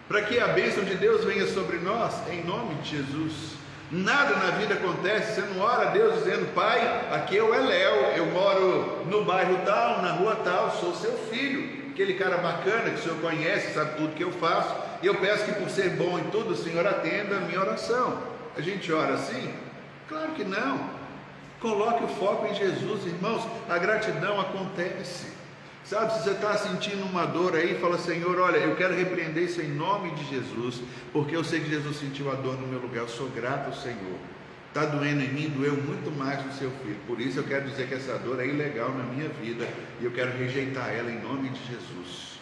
para que a bênção de Deus venha sobre nós em nome de Jesus. Nada na vida acontece, você não ora a Deus dizendo: Pai, aqui eu é Léo, eu moro no bairro tal, na rua tal, sou seu filho, aquele cara bacana que o Senhor conhece, sabe tudo que eu faço, e eu peço que por ser bom em tudo o Senhor atenda a minha oração. A gente ora assim? Claro que não. Coloque o foco em Jesus, irmãos. A gratidão acontece. Sabe, se você está sentindo uma dor aí, fala: Senhor, olha, eu quero repreender isso em nome de Jesus, porque eu sei que Jesus sentiu a dor no meu lugar, eu sou grato ao Senhor. Está doendo em mim, doeu muito mais no seu filho, por isso eu quero dizer que essa dor é ilegal na minha vida, e eu quero rejeitar ela em nome de Jesus.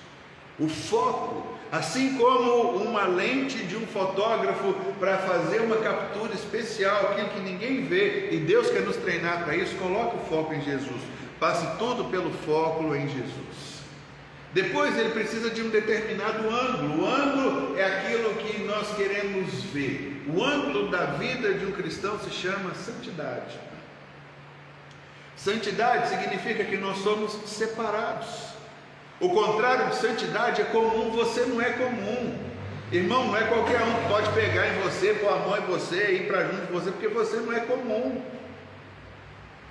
O foco, assim como uma lente de um fotógrafo para fazer uma captura especial, aquilo que ninguém vê, e Deus quer nos treinar para isso, coloque o foco em Jesus. Passe tudo pelo foco em Jesus. Depois ele precisa de um determinado ângulo. O ângulo é aquilo que nós queremos ver. O ângulo da vida de um cristão se chama santidade. Santidade significa que nós somos separados. O contrário de santidade é comum. Você não é comum. Irmão, não é qualquer um que pode pegar em você, pôr a mão em você e ir para junto de você, porque você não é comum.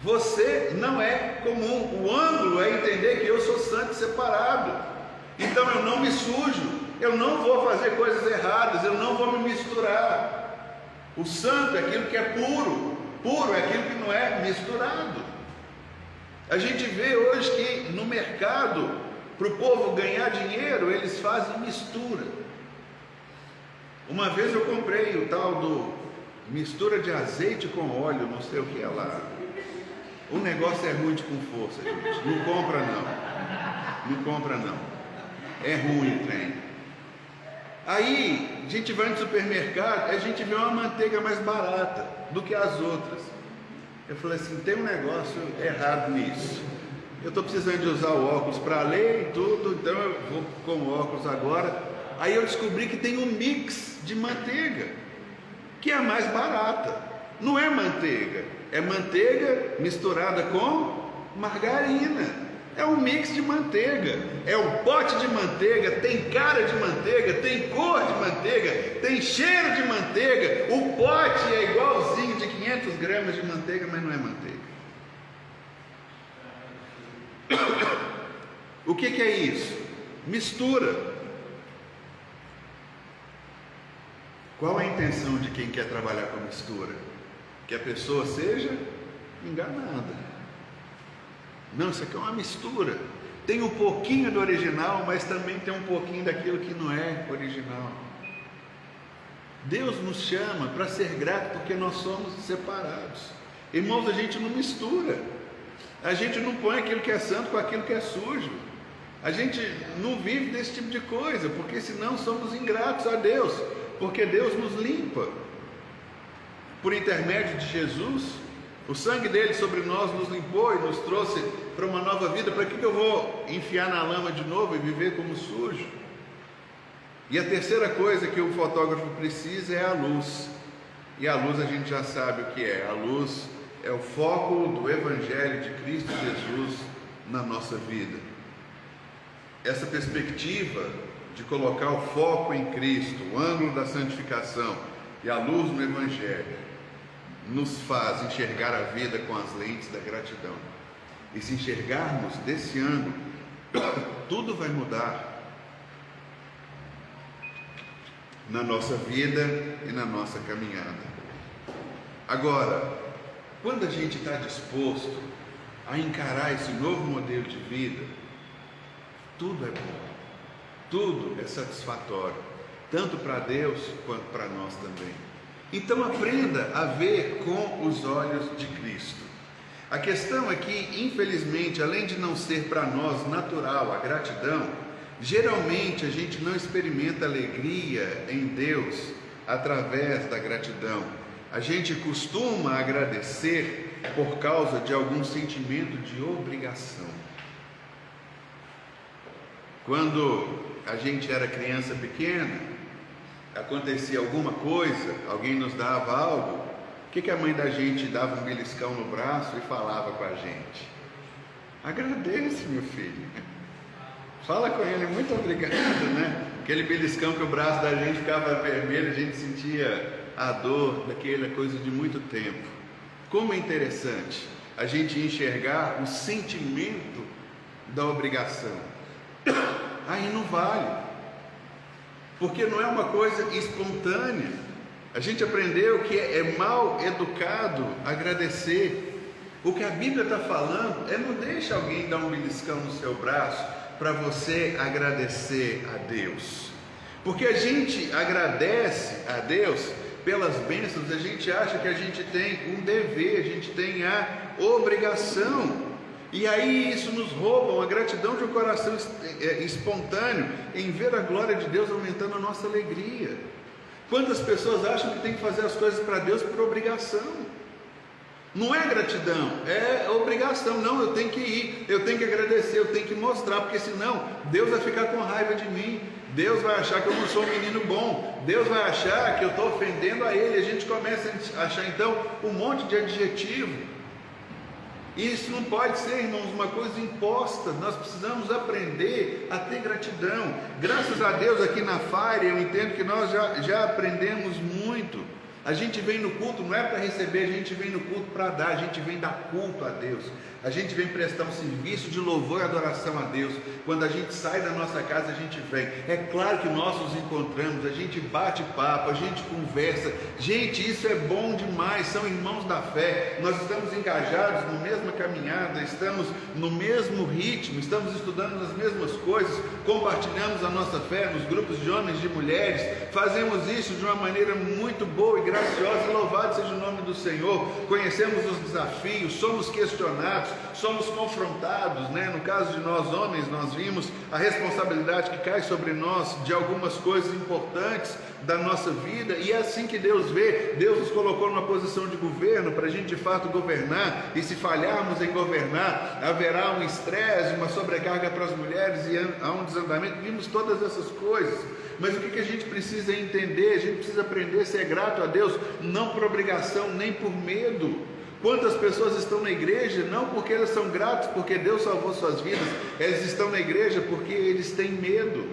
Você não é comum. O ângulo é entender que eu sou santo e separado. Então eu não me sujo, eu não vou fazer coisas erradas, eu não vou me misturar. O santo é aquilo que é puro, puro é aquilo que não é misturado. A gente vê hoje que no mercado, para o povo ganhar dinheiro, eles fazem mistura. Uma vez eu comprei o tal do mistura de azeite com óleo, não sei o que é lá. O negócio é ruim com força, gente. Não compra não. Não compra não. É ruim o trem. Aí, a gente vai no supermercado, a gente vê uma manteiga mais barata do que as outras. Eu falei assim, tem um negócio errado nisso. Eu estou precisando de usar o óculos para ler e tudo, então eu vou com o óculos agora. Aí eu descobri que tem um mix de manteiga, que é a mais barata. Não é manteiga, é manteiga misturada com margarina. É um mix de manteiga, é um pote de manteiga, tem cara de manteiga, tem cor de manteiga, tem cheiro de manteiga. O pote é igualzinho de 500 gramas de manteiga, mas não é manteiga. O que é isso? Mistura. Qual a intenção de quem quer trabalhar com mistura? Que a pessoa seja enganada. Não, isso aqui é uma mistura. Tem um pouquinho do original, mas também tem um pouquinho daquilo que não é original. Deus nos chama para ser grato porque nós somos separados. Irmãos, a gente não mistura. A gente não põe aquilo que é santo com aquilo que é sujo. A gente não vive desse tipo de coisa, porque senão somos ingratos a Deus, porque Deus nos limpa. Por intermédio de Jesus, o sangue dele sobre nós nos limpou e nos trouxe para uma nova vida. Para que eu vou enfiar na lama de novo e viver como sujo? E a terceira coisa que o fotógrafo precisa é a luz. E a luz a gente já sabe o que é. A luz é o foco do Evangelho de Cristo Jesus na nossa vida. Essa perspectiva de colocar o foco em Cristo, o ângulo da santificação e a luz no Evangelho, nos faz enxergar a vida com as lentes da gratidão. E se enxergarmos desse ângulo, tudo vai mudar na nossa vida e na nossa caminhada. Agora, quando a gente está disposto a encarar esse novo modelo de vida, tudo é bom, tudo é satisfatório, tanto para Deus quanto para nós também. Então aprenda a ver com os olhos de Cristo. A questão é que, infelizmente, além de não ser para nós natural a gratidão, geralmente a gente não experimenta alegria em Deus através da gratidão. A gente costuma agradecer por causa de algum sentimento de obrigação. Quando a gente era criança pequena, acontecia alguma coisa, alguém nos dava algo, o que a mãe da gente dava um beliscão no braço e falava com a gente? Agradeça, meu filho. Fala com ele, muito obrigado, né? Aquele beliscão que o braço da gente ficava vermelho, a gente sentia a dor daquela coisa de muito tempo. Como é interessante a gente enxergar o sentimento da obrigação. Aí não vale, porque não é uma coisa espontânea. A gente aprendeu que é mal educado agradecer. O que a Bíblia está falando é: não deixe alguém dar um beliscão no seu braço para você agradecer a Deus. Porque a gente agradece a Deus pelas bênçãos, a gente acha que a gente tem um dever, a gente tem a obrigação. E aí isso nos rouba a gratidão de um coração espontâneo em ver a glória de Deus aumentando a nossa alegria. Quantas pessoas acham que tem que fazer as coisas para Deus por obrigação? Não é gratidão, é obrigação. Não, eu tenho que ir, eu tenho que agradecer, eu tenho que mostrar, porque senão Deus vai ficar com raiva de mim. Deus vai achar que eu não sou um menino bom, Deus vai achar que eu estou ofendendo a Ele. A gente começa a achar então um monte de adjetivo. Isso não pode ser, irmãos, uma coisa imposta. Nós precisamos aprender a ter gratidão. Graças a Deus aqui na FAIRE eu entendo que nós já aprendemos muito. A gente vem no culto não é para receber, a gente vem no culto para dar, a gente vem dar culto a Deus. A gente vem prestar um serviço de louvor e adoração a Deus. Quando a gente sai da nossa casa, a gente vem. É claro que nós nos encontramos, a gente bate papo, a gente conversa. Gente, isso é bom demais, são irmãos da fé. Nós estamos engajados na mesma caminhada, estamos no mesmo ritmo, estamos estudando as mesmas coisas, compartilhamos a nossa fé nos grupos de homens e de mulheres. Fazemos isso de uma maneira muito boa e graciosa, e louvado seja o nome do Senhor. Conhecemos os desafios, somos questionados, somos confrontados, né? No caso de nós homens, nós vimos a responsabilidade que cai sobre nós de algumas coisas importantes da nossa vida, e é assim que Deus vê. Deus nos colocou numa posição de governo para a gente de fato governar, e se falharmos em governar, haverá um estresse, uma sobrecarga para as mulheres, e há um desandamento. Vimos todas essas coisas, mas o que a gente precisa entender? A gente precisa aprender a ser grato a Deus, não por obrigação, nem por medo. Quantas pessoas estão na igreja não porque elas são gratas, porque Deus salvou suas vidas, elas estão na igreja porque eles têm medo,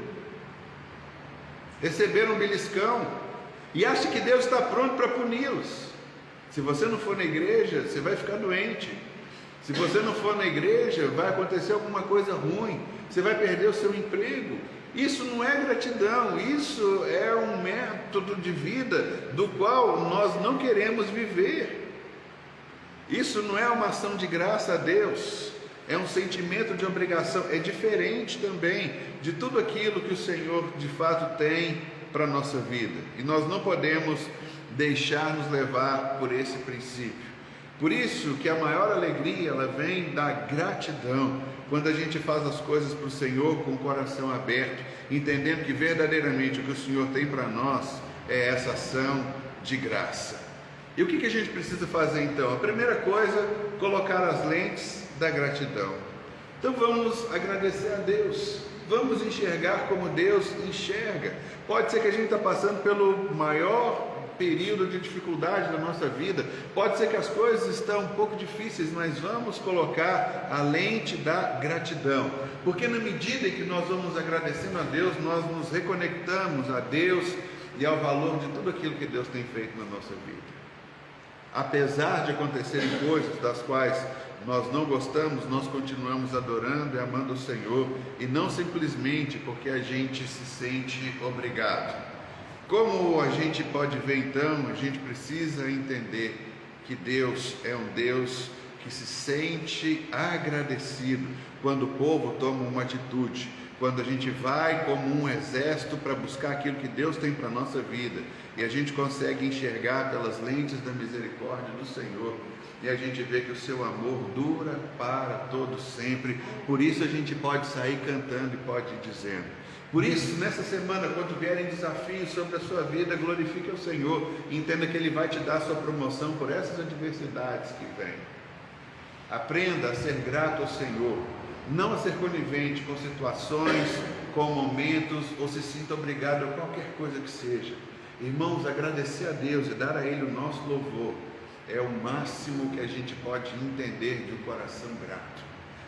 receberam um beliscão e acham que Deus está pronto para puni-los. Se você não for na igreja, você vai ficar doente. Se você não for na igreja, vai acontecer alguma coisa ruim, você vai perder o seu emprego. Isso não é gratidão, isso é um método de vida do qual nós não queremos viver. Isso não é uma ação de graça a Deus, é um sentimento de obrigação. É diferente também de tudo aquilo que o Senhor de fato tem para a nossa vida, e nós não podemos deixar nos levar por esse princípio. Por isso que a maior alegria, ela vem da gratidão, quando a gente faz as coisas para o Senhor com o coração aberto, entendendo que verdadeiramente o que o Senhor tem para nós é essa ação de graça. E o que a gente precisa fazer então? A primeira coisa, colocar as lentes da gratidão. Então vamos agradecer a Deus, vamos enxergar como Deus enxerga. Pode ser que a gente está passando pelo maior período de dificuldade da nossa vida, pode ser que as coisas estão um pouco difíceis, mas vamos colocar a lente da gratidão, porque na medida em que nós vamos agradecendo a Deus, nós nos reconectamos a Deus e ao valor de tudo aquilo que Deus tem feito na nossa vida. Apesar de acontecerem coisas das quais nós não gostamos, nós continuamos adorando e amando o Senhor, e não simplesmente porque a gente se sente obrigado. Como a gente pode ver então, a gente precisa entender que Deus é um Deus que se sente agradecido quando o povo toma uma atitude, quando a gente vai como um exército para buscar aquilo que Deus tem para a nossa vida, e a gente consegue enxergar pelas lentes da misericórdia do Senhor, e a gente vê que o seu amor dura para todo sempre. Por isso a gente pode sair cantando e pode ir dizendo. Por isso, nessa semana, quando vierem desafios sobre a sua vida, glorifique ao Senhor, e entenda que Ele vai te dar a sua promoção por essas adversidades que vêm. Aprenda a ser grato ao Senhor, não a ser conivente com situações, com momentos, ou se sinta obrigado a qualquer coisa que seja. Irmãos, agradecer a Deus e dar a Ele o nosso louvor é o máximo que a gente pode entender de um coração grato.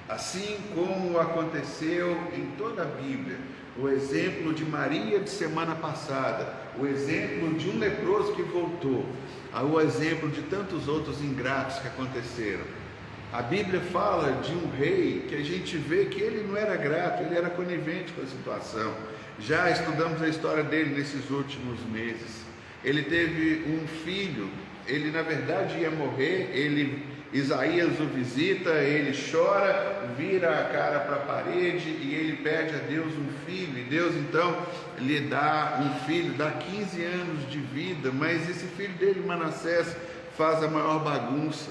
Assim como aconteceu em toda a Bíblia, o exemplo de Maria de semana passada, o exemplo de um leproso que voltou, o exemplo de tantos outros ingratos que aconteceram. A Bíblia fala de um rei que a gente vê que ele não era grato, ele era conivente com a situação. Já estudamos a história dele nesses últimos meses. Ele teve um filho, ele na verdade ia morrer, ele Isaías o visita, ele chora, vira a cara para a parede e ele pede a Deus um filho. E Deus então lhe dá um filho, dá 15 anos de vida, mas esse filho dele, Manassés, faz a maior bagunça.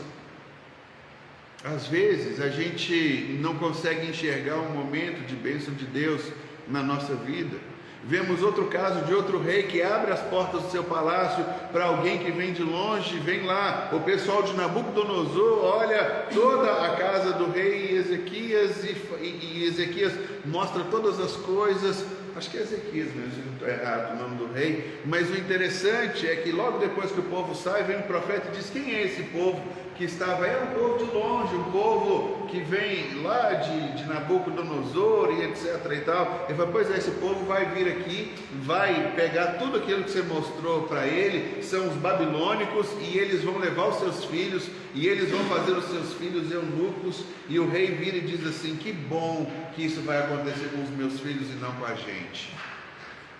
Às vezes a gente não consegue enxergar um momento de bênção de Deus na nossa vida. Vemos outro caso de outro rei que abre as portas do seu palácio para alguém que vem de longe, vem lá, o pessoal de Nabucodonosor olha toda a casa do rei Ezequias e Ezequias mostra todas as coisas. Acho que é Ezequias mesmo, se não estou errado o nome do rei, mas o interessante é que logo depois que o povo sai, vem um profeta e diz: quem é esse povo que estava aí? É um povo de longe, um povo que vem lá de Nabucodonosor e etc e tal. Ele fala: pois é, esse povo vai vir aqui, vai pegar tudo aquilo que você mostrou para ele, são os babilônicos, e eles vão levar os seus filhos, e eles vão fazer os seus filhos eunucos. E o rei vira e diz assim: que bom que isso vai acontecer com os meus filhos e não com a gente.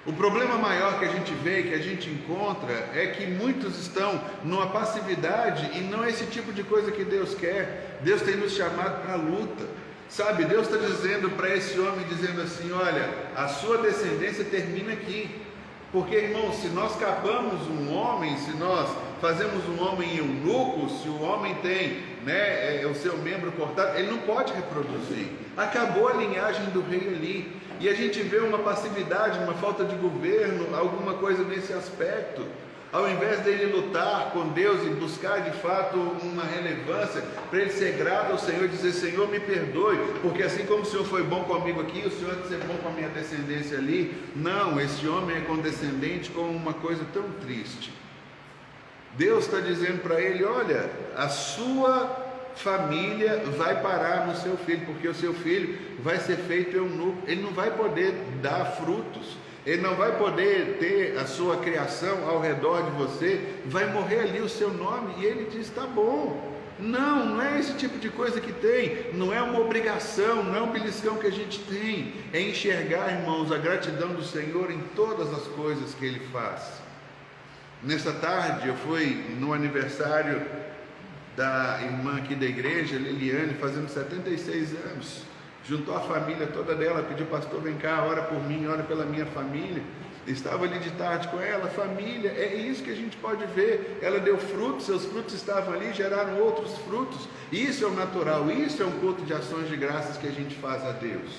O problema maior que a gente vê, que a gente encontra, é que muitos estão numa passividade, e não é esse tipo de coisa que Deus quer. Deus tem nos chamado para a luta, sabe? Deus está dizendo para esse homem, dizendo assim: olha, a sua descendência termina aqui. Porque, irmãos, se nós capamos um homem, se nós fazemos um homem eunuco, se o homem tem o seu membro cortado, ele não pode reproduzir. Acabou a linhagem do rei ali. E a gente vê uma passividade, uma falta de governo, alguma coisa nesse aspecto. Ao invés dele lutar com Deus e buscar de fato uma relevância, para ele ser grato ao Senhor e dizer: Senhor, me perdoe, porque assim como o Senhor foi bom comigo aqui, o Senhor vai ser bom com a minha descendência ali. Não, esse homem é condescendente com uma coisa tão triste. Deus está dizendo para ele: olha, a sua família vai parar no seu filho, porque o seu filho vai ser feito eunuco, ele não vai poder dar frutos, ele não vai poder ter a sua criação ao redor de você, vai morrer ali o seu nome. E ele diz: tá bom. Não é esse tipo de coisa que tem, não é uma obrigação, não é um beliscão que a gente tem, é enxergar, irmãos, a gratidão do Senhor em todas as coisas que Ele faz. Nesta tarde eu fui no aniversário da irmã aqui da igreja, Liliane, fazendo 76 anos, juntou a família toda dela, pediu: pastor, vem cá, ora por mim, ora pela minha família. Estava ali de tarde com ela, família, é isso que a gente pode ver. Ela deu frutos, seus frutos estavam ali, geraram outros frutos. Isso é o natural, isso é um culto de ações de graças que a gente faz a Deus.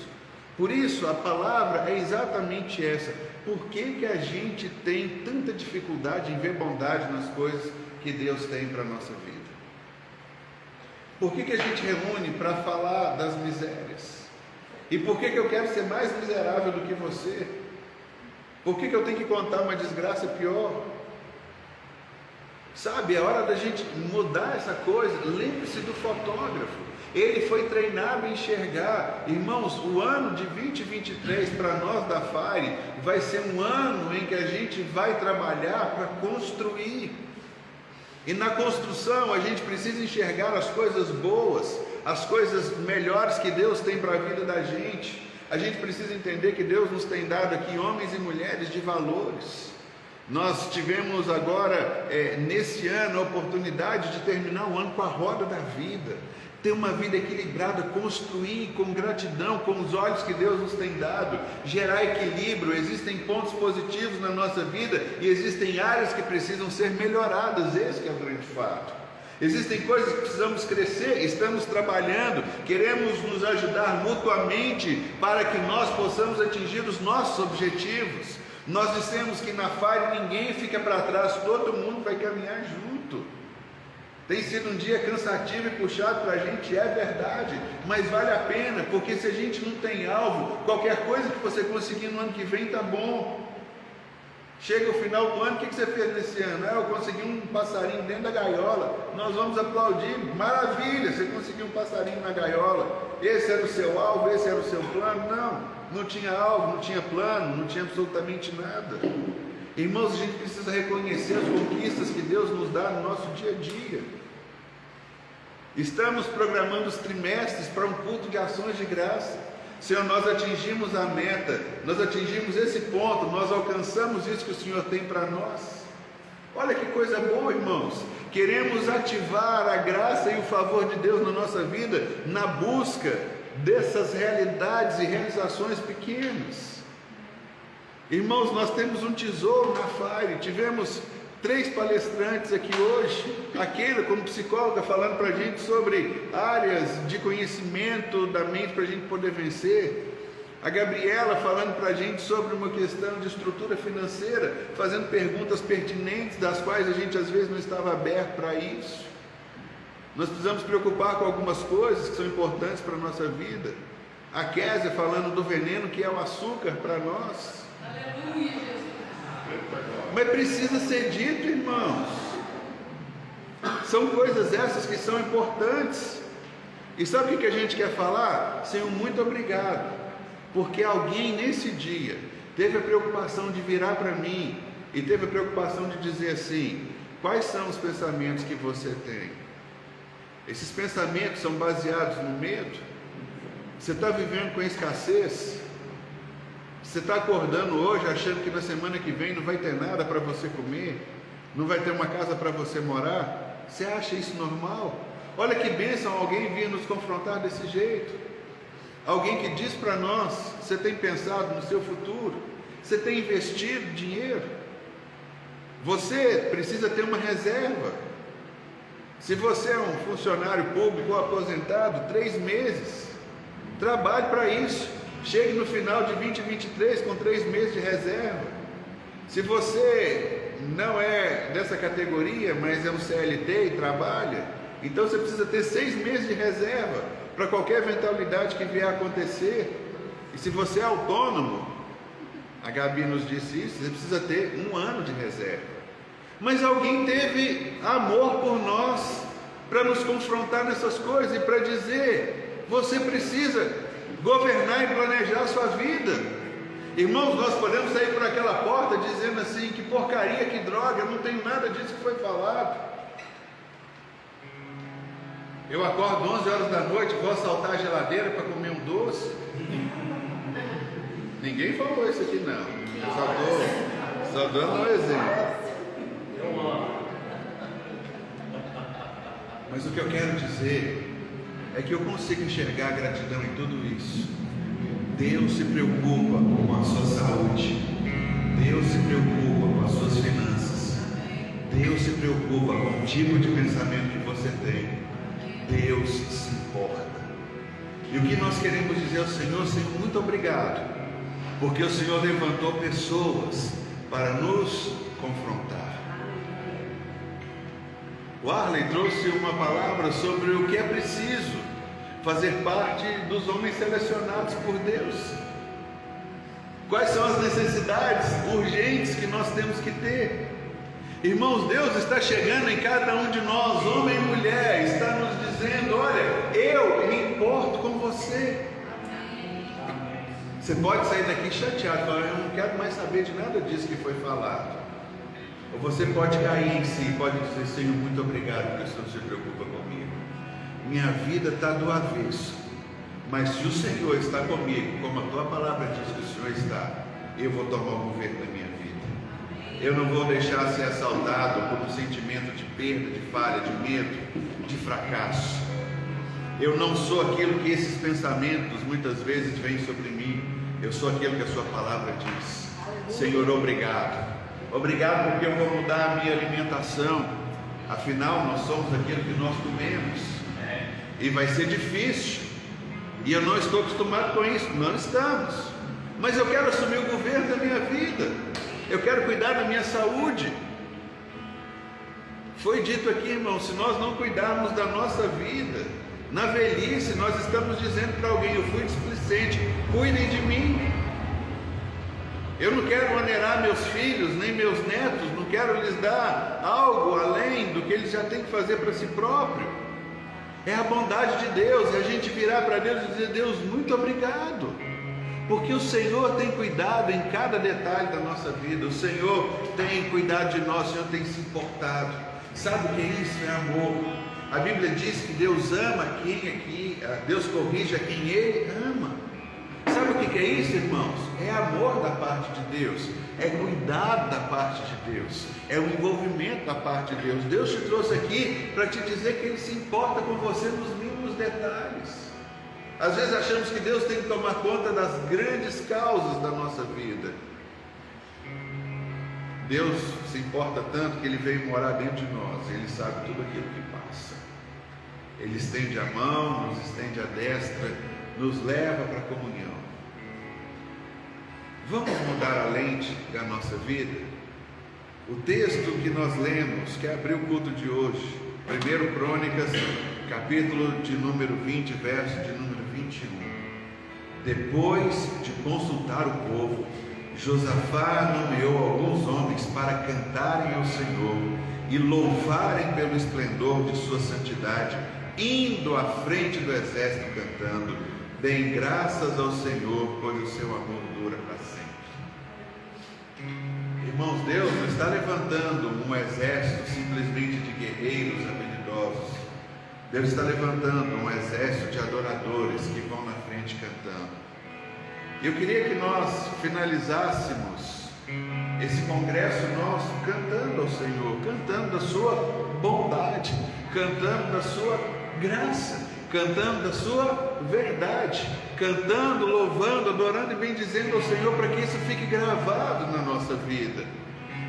Por isso a palavra é exatamente essa: por que a gente tem tanta dificuldade em ver bondade nas coisas que Deus tem para a nossa vida? Por que a gente reúne para falar das misérias? E por que eu quero ser mais miserável do que você? Por que eu tenho que contar uma desgraça pior? Sabe, é hora da gente mudar essa coisa. Lembre-se do fotógrafo. Ele foi treinado a enxergar. Irmãos, o ano de 2023 para nós da FAIRE vai ser um ano em que a gente vai trabalhar para construir. E na construção a gente precisa enxergar as coisas boas, as coisas melhores que Deus tem para a vida da gente. A gente precisa entender que Deus nos tem dado aqui homens e mulheres de valores. Nós tivemos agora, nesse ano, a oportunidade de terminar o ano com a roda da vida. Ter uma vida equilibrada, construir com gratidão, com os olhos que Deus nos tem dado, gerar equilíbrio. Existem pontos positivos na nossa vida e existem áreas que precisam ser melhoradas. Esse que é o grande fato. Existem coisas que precisamos crescer, estamos trabalhando, queremos nos ajudar mutuamente para que nós possamos atingir os nossos objetivos. Nós dissemos que na FAIRE ninguém fica para trás, todo mundo vai caminhar junto. Tem sido um dia cansativo e puxado para a gente, é verdade, mas vale a pena, porque se a gente não tem alvo, qualquer coisa que você conseguir no ano que vem está bom. Chega o final do ano, o que você fez nesse ano? Eu consegui um passarinho dentro da gaiola, nós vamos aplaudir, maravilha, você conseguiu um passarinho na gaiola. Esse era o seu alvo, esse era o seu plano? Não tinha alvo, não tinha plano, não tinha absolutamente nada. Irmãos, a gente precisa reconhecer as conquistas que Deus nos dá no nosso dia a dia. Estamos programando os trimestres para um culto de ações de graça. Senhor, nós atingimos a meta, nós atingimos esse ponto, nós alcançamos isso que o Senhor tem para nós. Olha que coisa boa, irmãos. queremos ativar a graça e o favor de Deus na nossa vida, na busca dessas realidades e realizações pequenas. Irmãos, nós temos um tesouro na FAIRE, tivemos 3 palestrantes aqui hoje, a Keila como psicóloga falando para a gente sobre áreas de conhecimento da mente para a gente poder vencer, a Gabriela falando para a gente sobre uma questão de estrutura financeira, fazendo perguntas pertinentes, das quais a gente às vezes não estava aberto para isso. Nós precisamos preocupar com algumas coisas que são importantes para a nossa vida. A Kézia falando do veneno que é o açúcar para nós. Aleluia, Jesus. Mas precisa ser dito, irmãos. São coisas essas que são importantes. E sabe o que a gente quer falar? Senhor, muito obrigado, porque alguém nesse dia teve a preocupação de virar para mim e teve a preocupação de dizer assim: quais são os pensamentos que você tem? Esses pensamentos são baseados no medo? Você está vivendo com escassez? Você está acordando hoje achando que na semana que vem não vai ter nada para você comer? Não vai ter uma casa para você morar? Você acha isso normal? Olha que bênção alguém vir nos confrontar desse jeito. Alguém que diz para nós: você tem pensado no seu futuro? Você tem investido dinheiro? Você precisa ter uma reserva. Se você é um funcionário público ou aposentado, 3 meses, trabalhe para isso. Chegue no final de 2023 com 3 meses de reserva. Se você não é dessa categoria, mas é um CLT e trabalha, então você precisa ter 6 meses de reserva para qualquer eventualidade que vier a acontecer. E se você é autônomo, a Gabi nos disse isso, você precisa ter 1 ano de reserva. Mas alguém teve amor por nós para nos confrontar nessas coisas e para dizer: você precisa governar e planejar a sua vida. Irmãos, nós podemos sair por aquela porta dizendo assim: que porcaria, que droga, não tem nada disso que foi falado. Eu acordo 11 horas da noite, vou assaltar a geladeira para comer um doce. Ninguém falou isso aqui não. Eu só dando um exemplo. Mas o que eu quero dizer é que eu consigo enxergar a gratidão em tudo isso. Deus se preocupa com a sua saúde. Deus se preocupa com as suas finanças. Deus se preocupa com o tipo de pensamento que você tem. Deus se importa. E o que nós queremos dizer ao Senhor: Senhor, muito obrigado, porque o Senhor levantou pessoas para nos confrontar. O Arley trouxe uma palavra sobre o que é preciso fazer parte dos homens selecionados por Deus. Quais são as necessidades urgentes que nós temos que ter? Irmãos, Deus está chegando em cada um de nós, homem e mulher, está nos dizendo: olha, eu me importo com você. Você pode sair daqui chateado, falar: eu não quero mais saber de nada disso que foi falado. Ou você pode cair em si, pode dizer: Senhor, muito obrigado, porque o Senhor se preocupa comigo. Minha vida está do avesso, mas se o Senhor está comigo, como a tua palavra diz que o Senhor está, eu vou tomar o governo da minha vida. Eu não vou deixar ser assaltado por um sentimento de perda, de falha, de medo, de fracasso. Eu não sou aquilo que esses pensamentos muitas vezes vêm sobre mim. Eu sou aquilo que a sua palavra diz. Senhor, obrigado. Obrigado porque eu vou mudar a minha alimentação. Afinal, nós somos aquilo que nós comemos. E vai ser difícil. E eu não estou acostumado com isso. Não estamos. Mas eu quero assumir o governo da minha vida. Eu quero cuidar da minha saúde. Foi dito aqui, irmão, se nós não cuidarmos da nossa vida, na velhice nós estamos dizendo para alguém: eu fui displicente, cuidem de mim. Eu não quero onerar meus filhos, nem meus netos, não quero lhes dar algo além do que eles já têm que fazer para si próprio. É a bondade de Deus, é a gente virar para Deus e dizer: Deus, muito obrigado, porque o Senhor tem cuidado em cada detalhe da nossa vida. O Senhor tem cuidado de nós, o Senhor tem se importado. Sabe o que é isso? É amor. A Bíblia diz que Deus ama Deus corrige a quem Ele ama. Sabe o que é é isso, irmãos? É amor da parte de Deus, é cuidado da parte de Deus, é o envolvimento da parte de Deus. Deus te trouxe aqui para te dizer que Ele se importa com você nos mínimos detalhes. Às vezes achamos que Deus tem que tomar conta das grandes causas da nossa vida. Deus se importa tanto que Ele veio morar dentro de nós, Ele sabe tudo aquilo que passa. Ele estende a mão, nos estende a destra, nos leva para a comunhão. Vamos mudar a lente da nossa vida? O texto que nós lemos, que abriu o culto de hoje, 1 Crônicas, capítulo de número 20, verso de número 21. Depois de consultar o povo, Josafá nomeou alguns homens para cantarem ao Senhor e louvarem pelo esplendor de sua santidade, indo à frente do exército cantando: deem graças ao Senhor, pois o seu amor dura para sempre. Irmãos, Deus não está levantando um exército simplesmente de guerreiros habilidosos. Deus está levantando um exército de adoradores que vão na frente cantando. Eu queria que nós finalizássemos esse congresso nosso cantando ao Senhor, cantando da sua bondade, cantando da sua graça, cantando da sua verdade, cantando, louvando, adorando e bendizendo ao Senhor, para que isso fique gravado na nossa vida.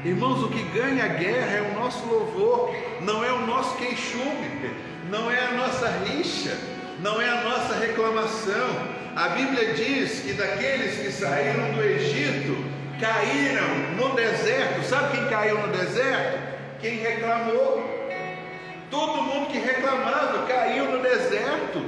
Irmãos, o que ganha a guerra é o nosso louvor, não é o nosso queixume, não é a nossa rixa, não é a nossa reclamação. A Bíblia diz que daqueles que saíram do Egito, caíram no deserto. Sabe quem caiu no deserto? Quem reclamou. Todo mundo que reclamava caiu no deserto.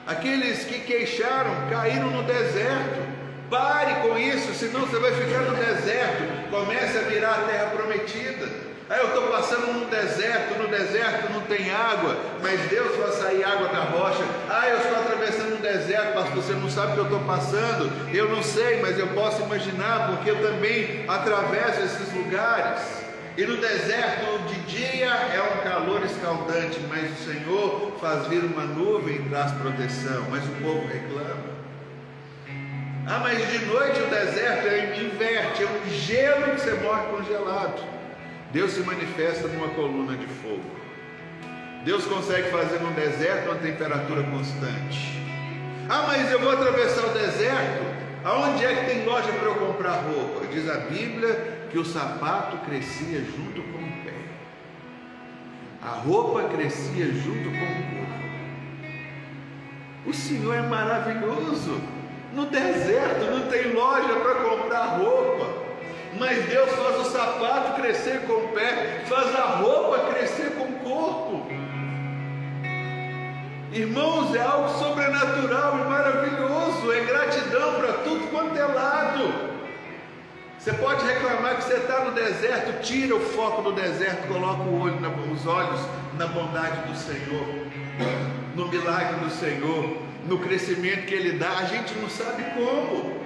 Aqueles que queixaram caíram no deserto. Pare com isso, senão você vai ficar no deserto. Comece a virar a terra prometida. Aí eu estou passando no deserto não tem água, mas Deus vai sair água da rocha. Eu estou atravessando um deserto, pastor, você não sabe o que eu estou passando. Eu não sei, mas eu posso imaginar, porque eu também atravesso esses lugares. E no deserto de dia é um calor escaldante, mas o Senhor faz vir uma nuvem e traz proteção, mas o povo reclama. Mas de noite o deserto inverte, é um gelo que você morre congelado. Deus se manifesta numa coluna de fogo. Deus consegue fazer num deserto uma temperatura constante. Mas eu vou atravessar o deserto. Aonde é que tem loja para eu comprar roupa? Diz a Bíblia que o sapato crescia junto com o pé. A roupa crescia junto com o corpo. O Senhor é maravilhoso. No deserto não tem loja para comprar roupa. Mas Deus faz o sapato crescer com o pé, faz a roupa crescer com o corpo. Irmãos, é algo sobrenatural e maravilhoso, é gratidão para tudo quanto é lado. Você pode reclamar que você está no deserto, tira o foco do deserto, coloca os olhos na bondade do Senhor, no milagre do Senhor, no crescimento que Ele dá. A gente não sabe como.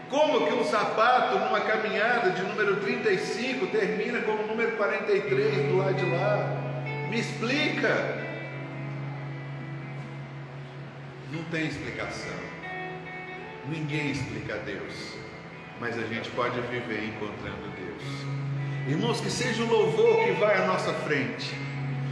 Como que um sapato numa caminhada de número 35 termina como número 43 do lado de lá? Me explica. Não tem explicação. Ninguém explica a Deus, mas a gente pode viver encontrando Deus. Irmãos, que seja o louvor que vai à nossa frente.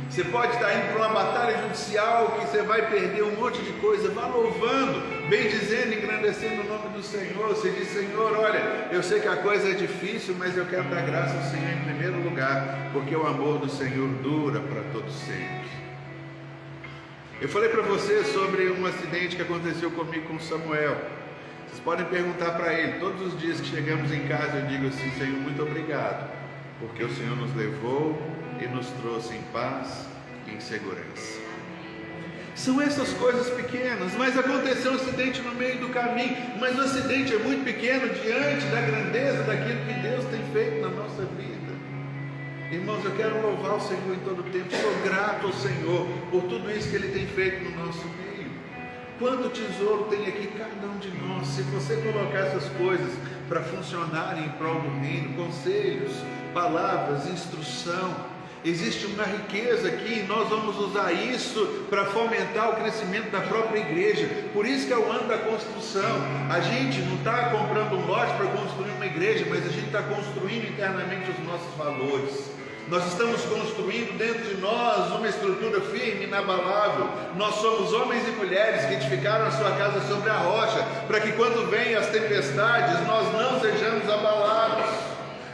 Você pode estar indo para uma batalha judicial que você vai perder um monte de coisa. Vá louvando, bendizendo, engrandecendo o nome do Senhor. Você diz: Senhor, olha, eu sei que a coisa é difícil, mas eu quero dar graça ao Senhor em primeiro lugar, porque o amor do Senhor dura para todo sempre. Eu falei para você sobre um acidente que aconteceu comigo com Samuel. Vocês podem perguntar para ele. Todos os dias que chegamos em casa eu digo assim: Senhor, muito obrigado, porque o Senhor nos levou e nos trouxe em paz e em segurança. São essas coisas pequenas, mas aconteceu um acidente no meio do caminho, mas o acidente é muito pequeno diante da grandeza daquilo que Deus tem feito na nossa vida. Irmãos, eu quero louvar o Senhor em todo o tempo. Sou grato ao Senhor por tudo isso que Ele tem feito no nosso meio. Quanto tesouro tem aqui cada um de nós. Se você colocar essas coisas para funcionarem em prol do reino, conselhos, palavras, instrução, Existe uma riqueza aqui, nós vamos usar isso para fomentar o crescimento da própria igreja. Por isso que é o ano da construção. A gente não está comprando um lote para construir uma igreja, mas a gente está construindo internamente os nossos valores. Nós estamos construindo dentro de nós uma estrutura firme, inabalável. Nós somos homens e mulheres que edificaram a sua casa sobre a rocha, para que quando venham as tempestades, nós não sejamos abalados.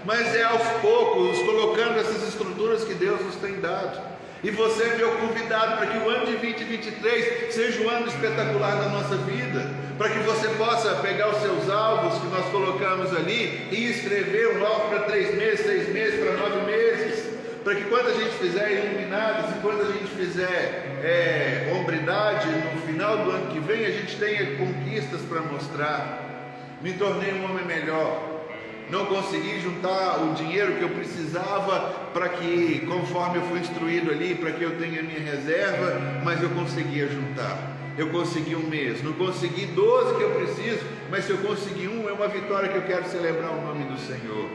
Mas é aos poucos, colocando essas estruturas que Deus nos tem dado. E você é meu convidado para que o ano de 2023 seja um ano espetacular da nossa vida, para que você possa pegar os seus alvos que nós colocamos ali e escrever um alvo para 3 meses, 6 meses, para 9 meses, para que quando a gente fizer iluminados e quando a gente fizer hombridade no final do ano que vem, a gente tenha conquistas para mostrar. Me tornei um homem melhor. Não consegui juntar o dinheiro que eu precisava para que, conforme eu fui instruído ali, para que eu tenha a minha reserva, mas eu conseguia juntar. Eu consegui um mês, não consegui 12 que eu preciso, mas se eu conseguir um, é uma vitória que eu quero celebrar o nome do Senhor.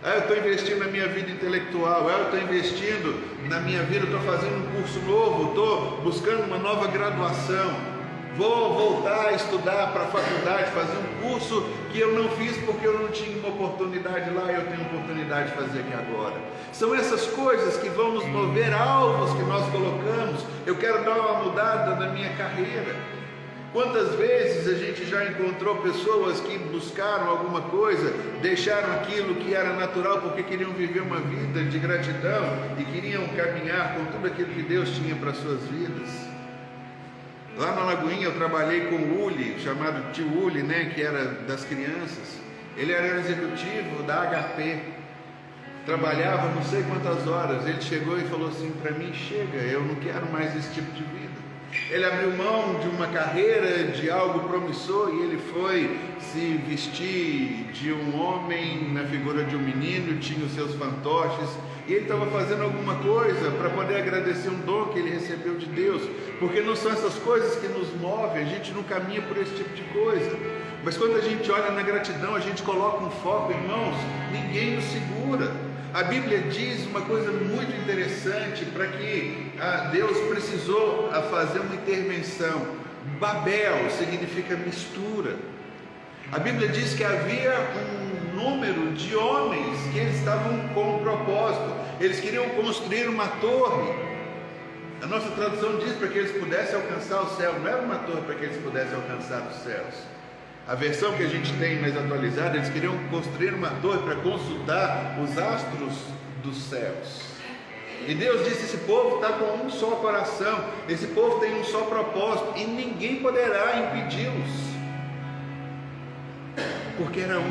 Eu estou investindo na minha vida intelectual, eu estou investindo na minha vida, estou fazendo um curso novo, estou buscando uma nova graduação. Vou voltar a estudar para a faculdade, fazer um curso que eu não fiz porque eu não tinha uma oportunidade lá e eu tenho oportunidade de fazer aqui agora. São essas coisas que vão nos mover, alvos que nós colocamos. Eu quero dar uma mudada na minha carreira. Quantas vezes a gente já encontrou pessoas que buscaram alguma coisa, deixaram aquilo que era natural porque queriam viver uma vida de gratidão e queriam caminhar com tudo aquilo que Deus tinha para suas vidas. Lá na Lagoinha eu trabalhei com o Uli, chamado tio Uli, que era das crianças. Ele era executivo da HP, trabalhava não sei quantas horas. Ele chegou e falou assim para mim: chega, eu não quero mais esse tipo de vida. Ele abriu mão de uma carreira, de algo promissor, e ele foi se vestir de um homem na figura de um menino, tinha os seus fantoches, e ele estava fazendo alguma coisa para poder agradecer um dom que ele recebeu de Deus, porque não são essas coisas que nos movem, a gente não caminha por esse tipo de coisa, mas quando a gente olha na gratidão, a gente coloca um foco, irmãos, ninguém nos segura. A Bíblia diz uma coisa muito interessante, para que Deus precisou fazer uma intervenção. Babel significa mistura. A Bíblia diz que havia um número de homens que eles estavam com um propósito. Eles queriam construir uma torre. A nossa tradução diz para que eles pudessem alcançar o céu. Não era uma torre para que eles pudessem alcançar os céus. A versão que a gente tem mais atualizada, eles queriam construir uma torre para consultar os astros dos céus. E Deus disse: esse povo está com um só coração, esse povo tem um só propósito, e ninguém poderá impedi-los, porque era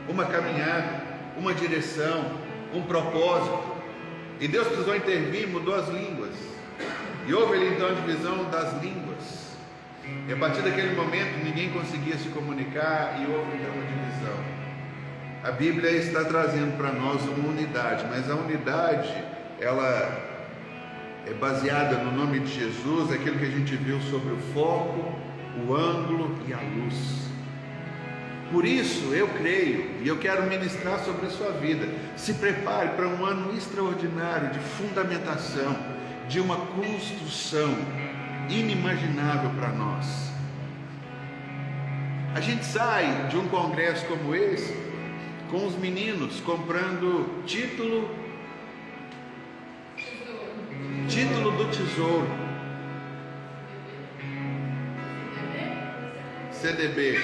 uma caminhada, uma direção, um propósito. E Deus precisou intervir, mudou as línguas, e houve ali então a divisão das línguas. E a partir daquele momento ninguém conseguia se comunicar e houve então uma divisão. A Bíblia está trazendo para nós uma unidade, mas a unidade, ela é baseada no nome de Jesus, aquilo que a gente viu sobre o foco, o ângulo e a luz. Por isso eu creio, e eu quero ministrar sobre a sua vida, se prepare para um ano extraordinário de fundamentação, de uma construção inimaginável para nós. A gente sai de um congresso como esse com os meninos comprando título do tesouro, CDB.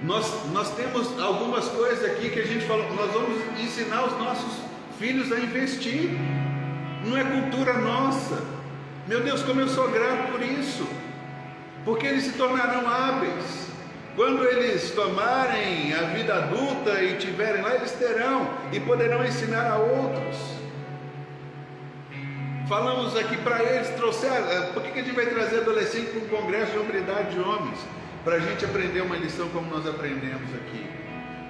Nós temos algumas coisas aqui que a gente falou, nós vamos ensinar os nossos filhos a investir. Não é cultura nossa. Meu Deus, como eu sou grato por isso, porque eles se tornarão hábeis. Quando eles tomarem a vida adulta e estiverem lá, eles terão e poderão ensinar a outros. Falamos aqui para eles, por que a gente vai trazer adolescente para um congresso de hombridade de homens? Para a gente aprender uma lição como nós aprendemos aqui.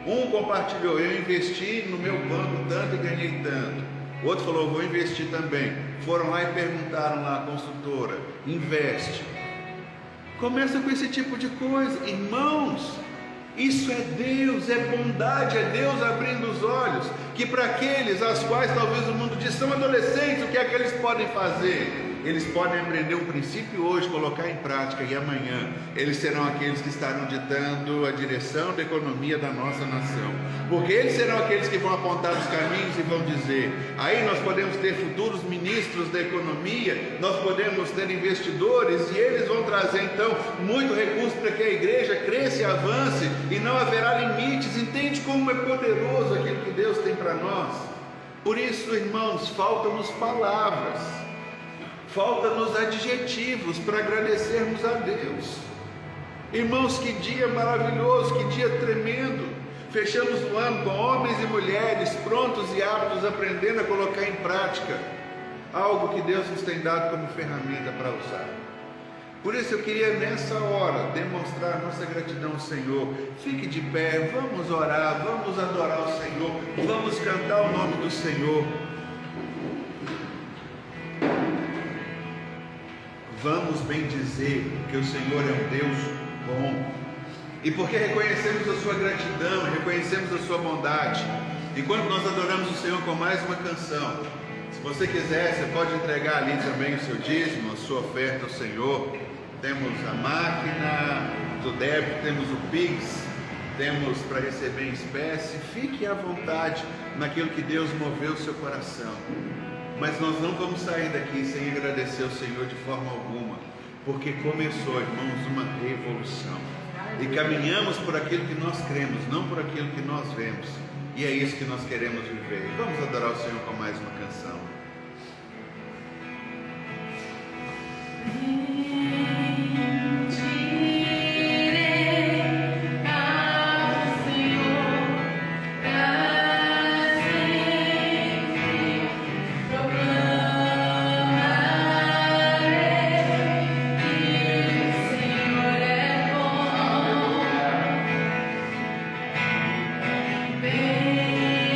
Um compartilhou: eu investi no meu banco tanto e ganhei tanto. O outro falou: vou investir também. Foram lá e perguntaram lá à consultora: investe. Começa com esse tipo de coisa, irmãos. Isso é Deus, é bondade, é Deus abrindo os olhos, que para aqueles aos quais talvez o mundo diz, são adolescentes, o que é que eles podem fazer? Eles podem aprender um princípio hoje, colocar em prática, e amanhã eles serão aqueles que estarão ditando a direção da economia da nossa nação, porque eles serão aqueles que vão apontar os caminhos e vão dizer, aí nós podemos ter futuros ministros da economia, nós podemos ter investidores, e eles vão trazer então muito recurso para que a igreja cresça e avance, e não haverá limites. Entende como é poderoso aquilo que Deus tem para nós? Por isso, irmãos, faltam-nos palavras, faltam-nos adjetivos para agradecermos a Deus. Irmãos, que dia maravilhoso, que dia tremendo. Fechamos o ano com homens e mulheres prontos e aptos, aprendendo a colocar em prática algo que Deus nos tem dado como ferramenta para usar. Por isso eu queria nessa hora demonstrar nossa gratidão ao Senhor. Fique de pé, vamos orar, vamos adorar o Senhor, vamos cantar o nome do Senhor. Vamos bem dizer que o Senhor é um Deus bom, e porque reconhecemos a sua gratidão, reconhecemos a sua bondade, e quando nós adoramos o Senhor com mais uma canção, se você quiser, você pode entregar ali também o seu dízimo, a sua oferta ao Senhor. Temos a máquina do débito, temos o Pix, temos para receber em espécie. Fique à vontade naquilo que Deus moveu o seu coração. Mas nós não vamos sair daqui sem agradecer ao Senhor de forma alguma, porque começou, irmãos, uma revolução, e caminhamos por aquilo que nós cremos, não por aquilo que nós vemos, e é isso que nós queremos viver. Vamos adorar o Senhor com mais uma canção. Bendirei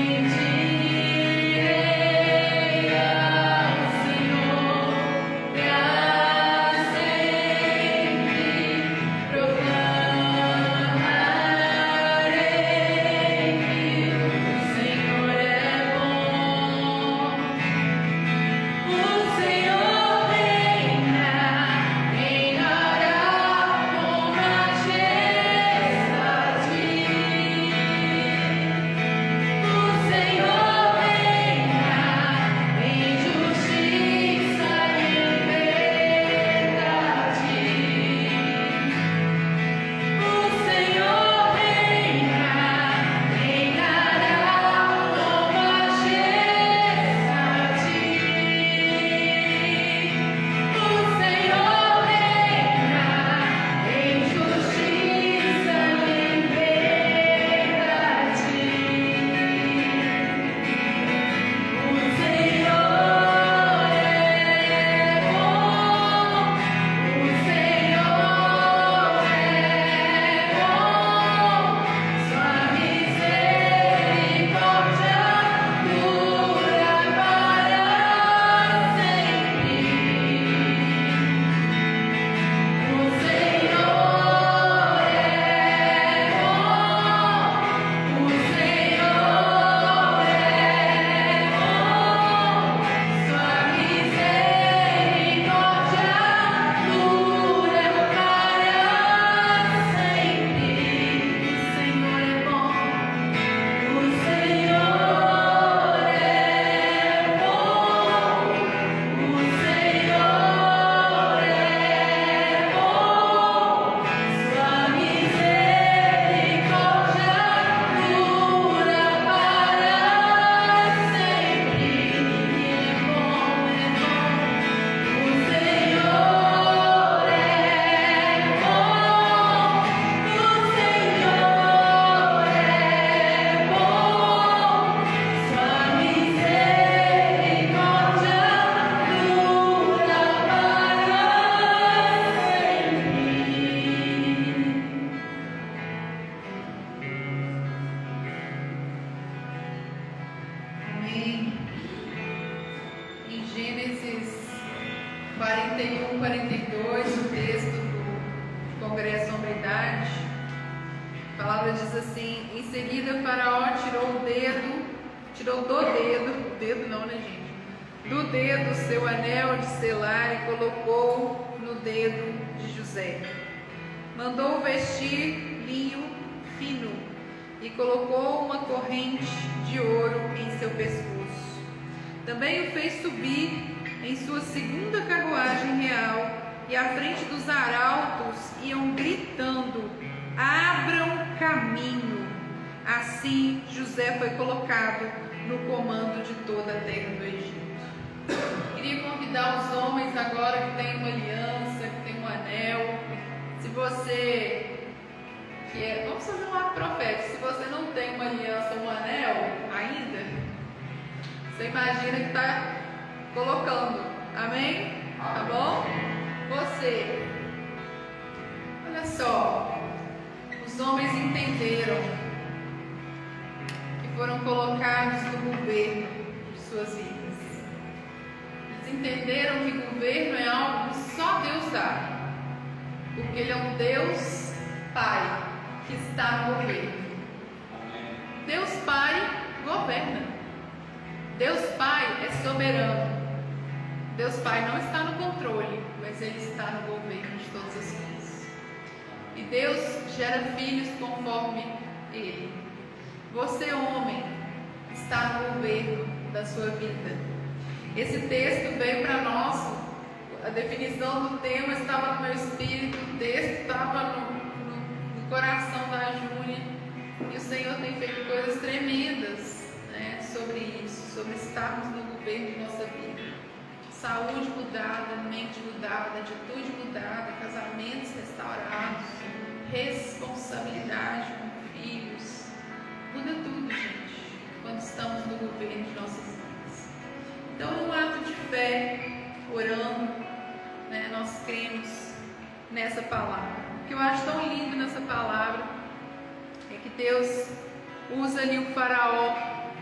palavra diz assim: em seguida Faraó tirou do dedo seu anel de selar e colocou no dedo de José. Mandou vestir linho fino e colocou uma corrente de ouro em seu pescoço. Também o fez subir em sua segunda carruagem real, e à frente dos arautos iam gritando: abram caminho. Assim José foi colocado no comando de toda a terra do Egito. Queria convidar os homens agora que tem uma aliança, que tem um anel. Se você vamos fazer um ato profético. Se você não tem uma aliança ou um anel ainda, você imagina que está colocando. Amém? Tá bom? Você, olha só, os homens entenderam que foram colocados no governo de suas vidas. Eles entenderam que governo é algo que só Deus dá, porque Ele é um Deus Pai que está no governo. Deus Pai governa. Deus Pai é soberano. Deus Pai não está no controle, mas Ele está no governo de todas as coisas. E Deus gera filhos conforme Ele. Você, homem, está no governo da sua vida. Esse texto veio para nós, a definição do tema estava no meu espírito, o texto estava no coração da Júlia, e o Senhor tem feito coisas tremendas, né, sobre isso, sobre estarmos no governo de nossa vida. Saúde mudada, mente mudada, atitude mudada, casamentos restaurados, responsabilidade com filhos. Muda tudo, gente, quando estamos no governo de nossas vidas. Então, num ato de fé, orando, né, nós cremos nessa palavra. O que eu acho tão lindo nessa palavra é que Deus usa ali o Faraó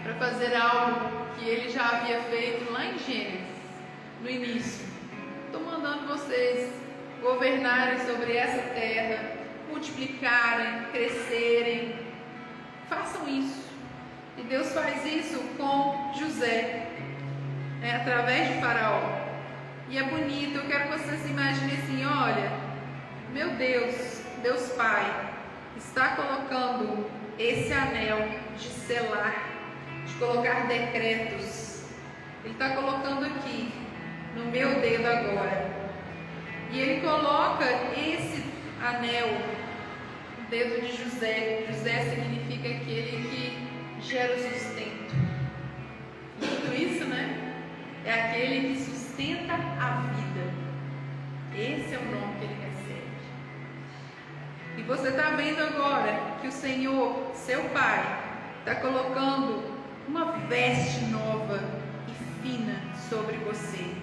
para fazer algo que ele já havia feito lá em Gênesis. No início, estou mandando vocês governarem sobre essa terra, multiplicarem, crescerem. Façam isso. E Deus faz isso com José, através de Faraó. E é bonito. Eu quero que você se imagine assim: olha, meu Deus, Deus Pai, está colocando esse anel de selar, de colocar decretos. Ele está colocando aqui no meu dedo agora. E Ele coloca esse anel no dedo de José. José significa aquele que gera o sustento. Lindo isso, né? É aquele que sustenta a vida. Esse é o nome que ele recebe. E você está vendo agora que o Senhor, seu Pai, está colocando uma veste nova e fina sobre você.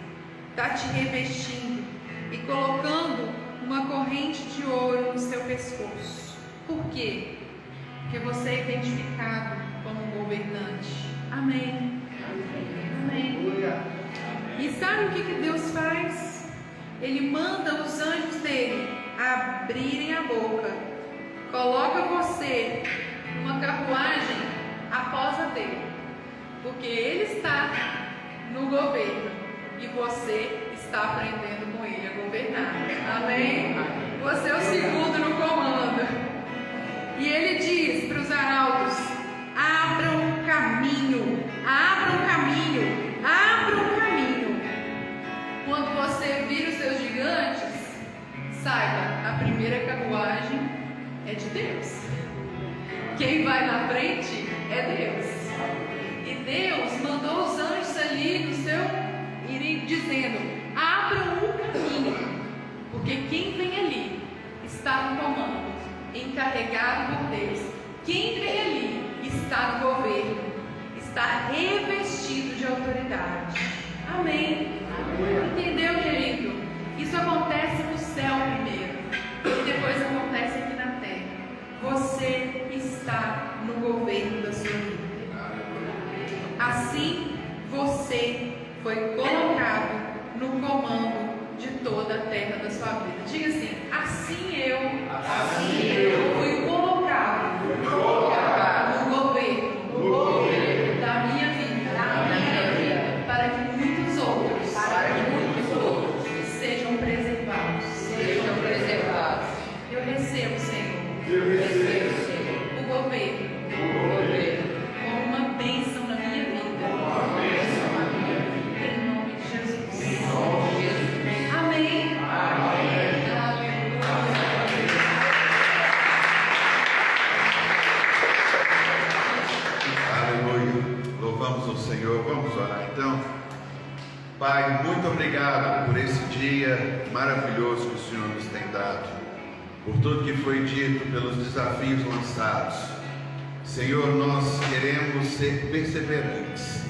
Está te revestindo e colocando uma corrente de ouro no seu pescoço. Por quê? Porque você é identificado como um governante. Amém. Amém. E sabe o que Deus faz? Ele manda os anjos dele abrirem a boca, coloca você numa carruagem após a dele, porque ele está no governo e você está aprendendo com ele a governar. Amém? Você é o segundo no comando. E ele diz para os arautos: abram caminho, abram caminho, abram caminho. Quando você vir os seus gigantes, saiba, a primeira carruagem é de Deus. Quem vai na frente é Deus. E Deus mandou os anjos ali no seu irem dizendo: abram o caminho, porque quem vem ali está no comando, encarregado por Deus. Quem vem ali está no governo, está revestido de autoridade. Amém? Entendeu, querido? Isso acontece no céu primeiro e depois acontece aqui na terra. Você está no governo da sua vida. Assim você foi colocado no comando de toda a terra da sua vida. Diga assim: assim eu fui colocado o governo como uma bênção na minha vida. Em nome de Jesus. Amém. Aleluia. Louvamos o Senhor. Vamos orar então. Pai, muito obrigado por esse dia maravilhoso que o Senhor nos tem dado, por tudo que foi dito, pelos desafios lançados. Senhor, nós queremos ser perseverantes,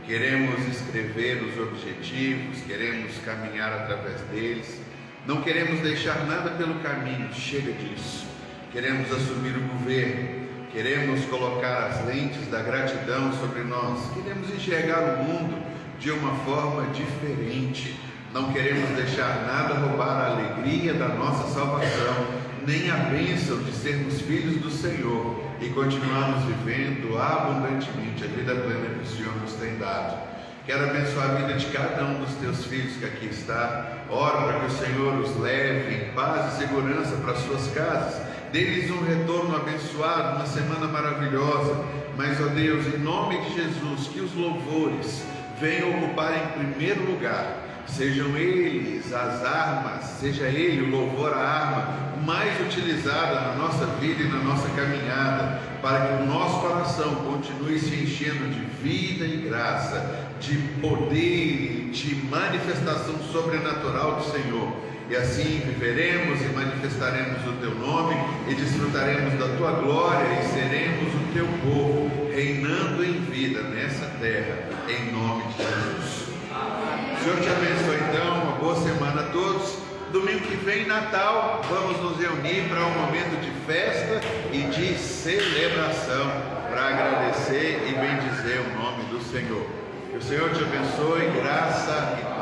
queremos escrever os objetivos, queremos caminhar através deles, não queremos deixar nada pelo caminho, chega disso. Queremos assumir o governo, queremos colocar as lentes da gratidão sobre nós, queremos enxergar o mundo de uma forma diferente. Não queremos deixar nada roubar a alegria da nossa salvação, nem a bênção de sermos filhos do Senhor e continuarmos vivendo abundantemente a vida plena que o Senhor nos tem dado. Quero abençoar a vida de cada um dos teus filhos que aqui está. Oro para que o Senhor os leve em paz e segurança para suas casas. Dê-lhes um retorno abençoado, uma semana maravilhosa. Mas, ó Deus, em nome de Jesus, que os louvores venham ocupar em primeiro lugar. Sejam eles as armas, seja ele o louvor, a arma mais utilizada na nossa vida e na nossa caminhada, para que o nosso coração continue se enchendo de vida e graça, de poder e de manifestação sobrenatural do Senhor. E assim viveremos e manifestaremos o teu nome e desfrutaremos da tua glória e seremos o teu povo, reinando em vida nessa terra, em nome de Jesus. O Senhor te abençoe então, uma boa semana a todos. Domingo que vem, Natal, vamos nos reunir para um momento de festa e de celebração, para agradecer e bendizer o nome do Senhor. Que o Senhor te abençoe, graça e